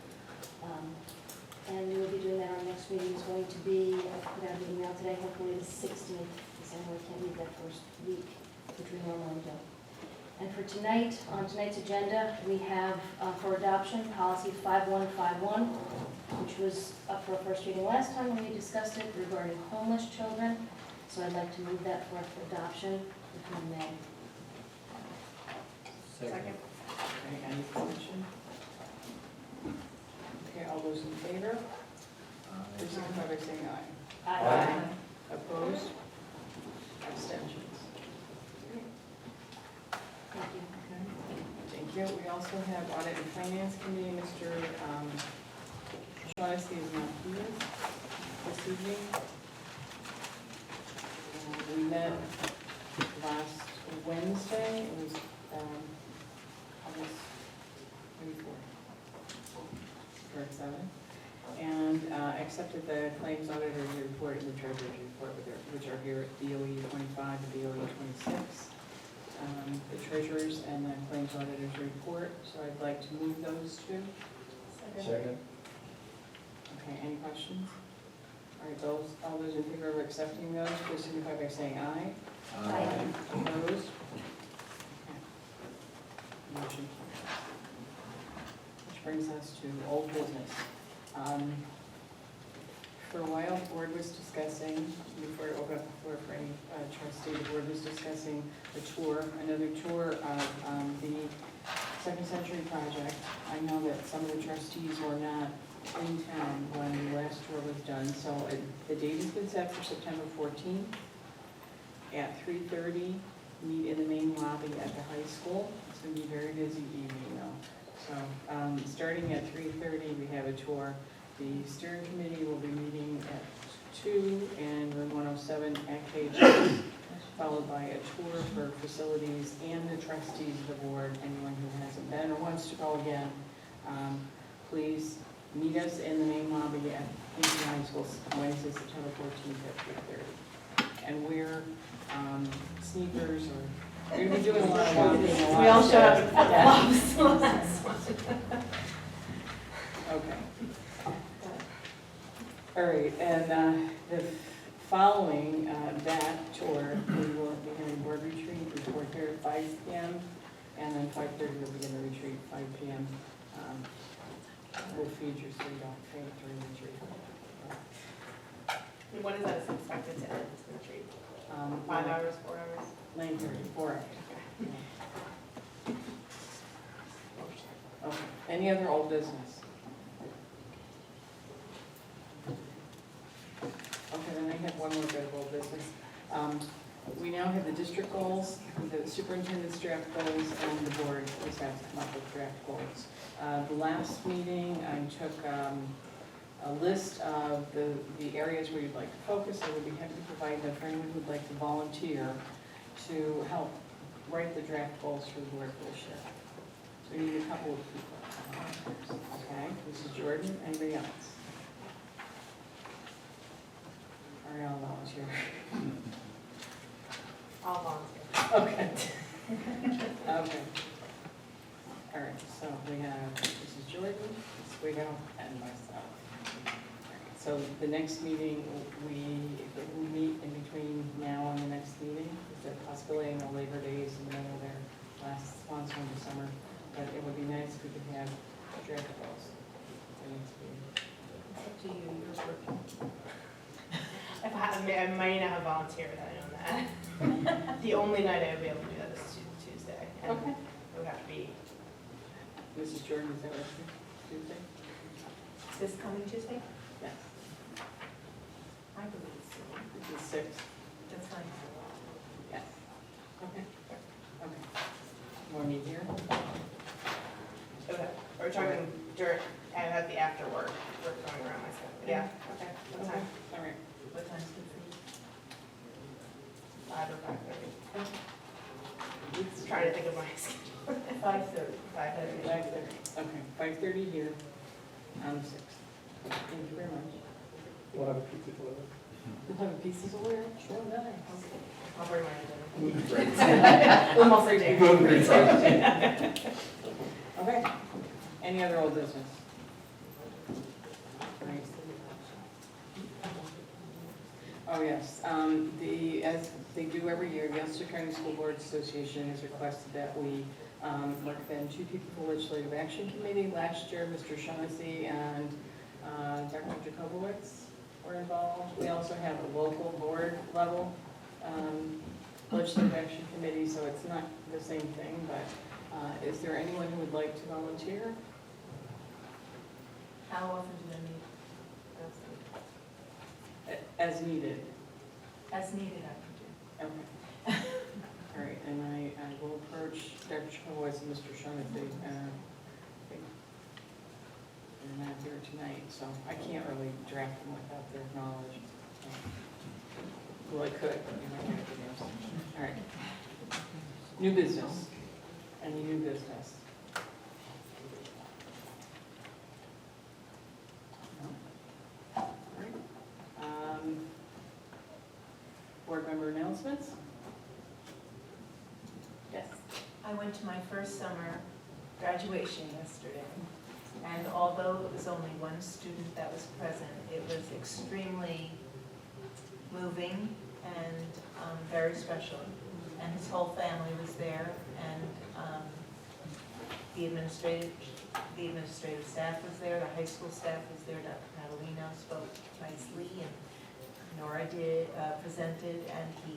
And we will be doing that. Our next meeting is going to be, I put out an email today, hopefully the 16th, because I know we can't meet that first week, which we normally do. And for tonight, on tonight's agenda, we have for adoption, policy 5151, which was up for a first reading last time when we discussed it regarding homeless children. So I'd like to move that for adoption, if we may. Second. Okay, any discussion? Okay, all those in favor? Please signify by saying aye. Aye. Opposed? Abstentions? Thank you. Thank you. We also have Audit and Finance Committee. Mr. Shaughnessy is not here this evening. We met last Wednesday. It was August 24th, or 7th, and accepted the claims auditor's report and the treasurer's report, which are here at DOE 25 and DOE 26. The treasurer's and the claims auditor's report, so I'd like to move those two. Second. Okay, any questions? All right, all those in favor of accepting those, please signify by saying aye. Aye. Opposed? Okay. Motion carries. Which brings us to old business. For a while, the board was discussing, before I open up the floor for any trustee, the board was discussing another tour of the Second Century Project. I know that some of the trustees were not in town when the last tour was done, so the date has been set for September 14th at 3:30. Meet in the main lobby at the high school. It's going to be a very busy evening though. So starting at 3:30, we have a tour. The steering committee will be meeting at 2 in room 107 at KJ, followed by a tour for facilities and the trustees of the board. Anyone who hasn't been or wants to go again, please meet us in the main lobby at Kingston High School Wednesday, September 14th at 3:30. And wear sneakers, or we're going to be doing a lot of walking. We all showed up in flip-flops. Okay. All right, and the following that tour, we will be having a board retreat, report here at 5 p.m. And then 5:30 we'll begin the retreat, 5 p.m. We'll feed you so you don't faint during the retreat. When is that expected to end, the retreat? 5 hours, 4 hours? 9:30, 4 hours. Okay, any other old business? Okay, then I have one more bit of old business. We now have the district goals, the superintendent's draft goals, and the board has to come up with draft goals. The last meeting, I took a list of the areas where you'd like to focus. I would be happy to provide them for anyone who'd like to volunteer to help write the draft goals for the board for this year. So we need a couple of people. Okay, this is Jordan. Anybody else? Are y'all volunteer? I'll volunteer. Okay. Okay. All All right, so we have Mrs. Jordan, Ms. Wigo, and myself. All right, so the next meeting, we meet in between now and the next meeting. Is there a possibility in the Labor Days in the middle of their last sponsor in the summer? But it would be nice if we could have draft goals. It's up to you, you're working. If I might not have volunteered, I know that. The only night I would be able to do that is Tuesday. And Okay. it would have to be Mrs. Jordan, is that what Tuesday? This coming Tuesday? Yes. I believe so. This is 6. That's fine. Yes. Okay. Okay. You want me here? Okay, we're talking during, and at the after work, we're going around my schedule. Yeah, okay, what time? All right. What time's good for you? 5 or 5:30. Just trying to think of my schedule. 5:30. 5:30. 5:30. Okay, 5:30 here on the 6th. Thank you very much. We'll have a pizza delivered. You'll have a piece of where? Sure, nice. I'll bring my agenda. Almost a day. Okay. Any other old business? Right. Oh, yes. As they do every year, the Ulster County School Boards Association has requested that we recommend 2 people for Legislative Action Committee. Last year, Mr. Shaughnessy and Dr. Jacobowitz were involved. We also have a local board level Legislative Action Committee, so it's not the same thing, but is there anyone who would like to volunteer? How often do they meet? As needed. As needed, I can do. Okay. All right, and I will approach Dr. Chikowitz and Mr. Shaughnessy. They're not here tonight, so I can't really draft them without their knowledge. Well, I could, but you might have to do. All right. New business. Any new business? No? All right. Board member announcements? Yes. I went to my first summer graduation yesterday, and although it was only one student that was present, it was extremely moving and very special. And his whole family was there, and the administrative staff was there, the high school staff was there. Dr. Catalino spoke nicely, and Nora presented, and he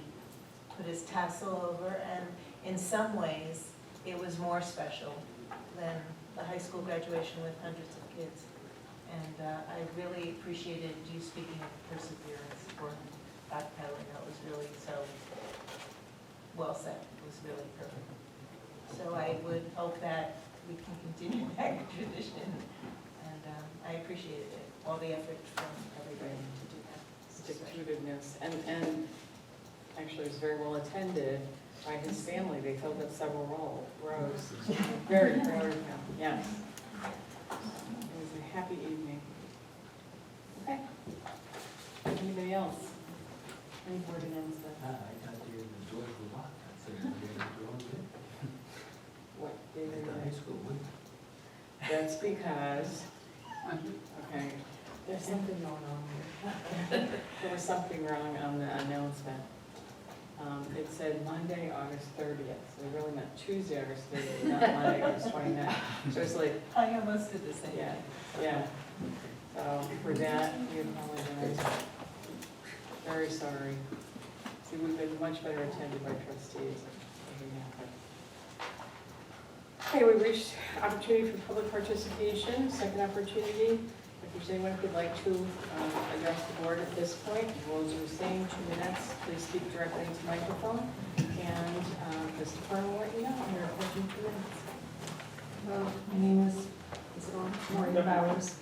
put his tassel over, and in some ways, it was more special than the high school graduation with hundreds of kids. And I really appreciated you speaking of perseverance for Dr. Catalino. It was really so well said. It was really perfect. So I would hope that we can continue that tradition, and I appreciated it, all the effort from everybody to do that. Stick-to-itiveness, and actually it was very well attended by his family. They filled up several rows. Very proud of him, yes. It was a happy evening. Okay. Anybody else? Any board announcements? I got there and enjoyed the lot. I said, we're going to What day at are the you high at? school, wouldn't That's because, okay, There's something going on here. there was something wrong on the announcement. It said Monday, August 30th, so they really meant Tuesday, August 30th, not Monday, August 29th. So it's like, I almost did the same. yeah, yeah. So for that, we apologize. Very sorry. See, we've been much better attended by trustees. Okay, we've reached opportunity for public participation, second opportunity. If there's anyone who would like to address the board at this point, the rules are the same, 2 minutes. Please speak directly into the microphone. And Mr. Farmer will let you know. You're approaching 2 minutes. Hello, my name is it on? Maureen Bowers.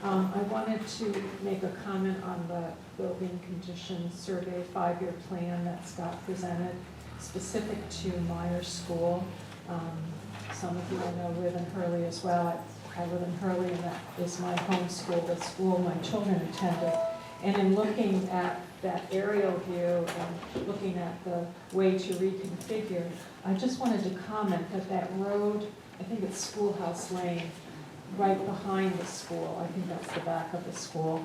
I wanted to make a comment on the building conditions survey 5-year plan that Scott presented, specific to Mahar School. Some of you I know live in Hurley as well. I live in Hurley, and that is my home school, the school my children attended. And in looking at that aerial view and looking at the way to reconfigure, I just wanted to comment that that road I think it's Schoolhouse Lane, right behind the school, I think that's the back of the school,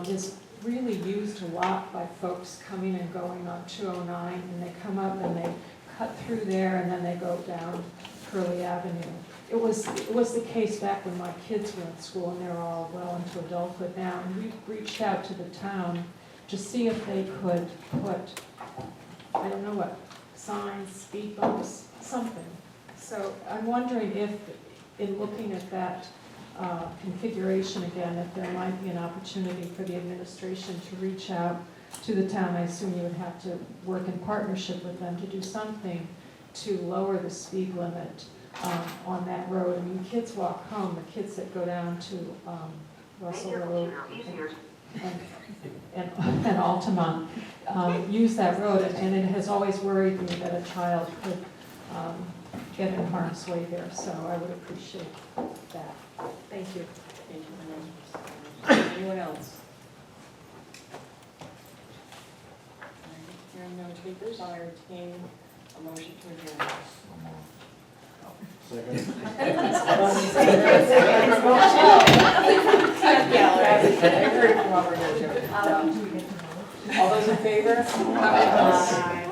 is really used a lot by folks coming and going on 209, and they come up and they cut through there and then they go down Curly Avenue. It was the case back when my kids were in school and they were all well into adulthood now, and we reached out to the town to see if they could put, I don't know what, signs, speed bumps, something. So I'm wondering if, in looking at that configuration again, if there might be an opportunity for the administration to reach out to the town. I assume you would have to work in partnership with them to do something to lower the speed limit on that road. I mean, kids walk home, the kids that go down to Russell Road and Altamont use that road, and it has always worried me that a child could get in harm's way there, so I would appreciate that. Thank you. Thank you very much. Anyone else? Hearing no takers, I'll entertain a motion to adjourn. I heard it from Robert. All those in favor? Aye.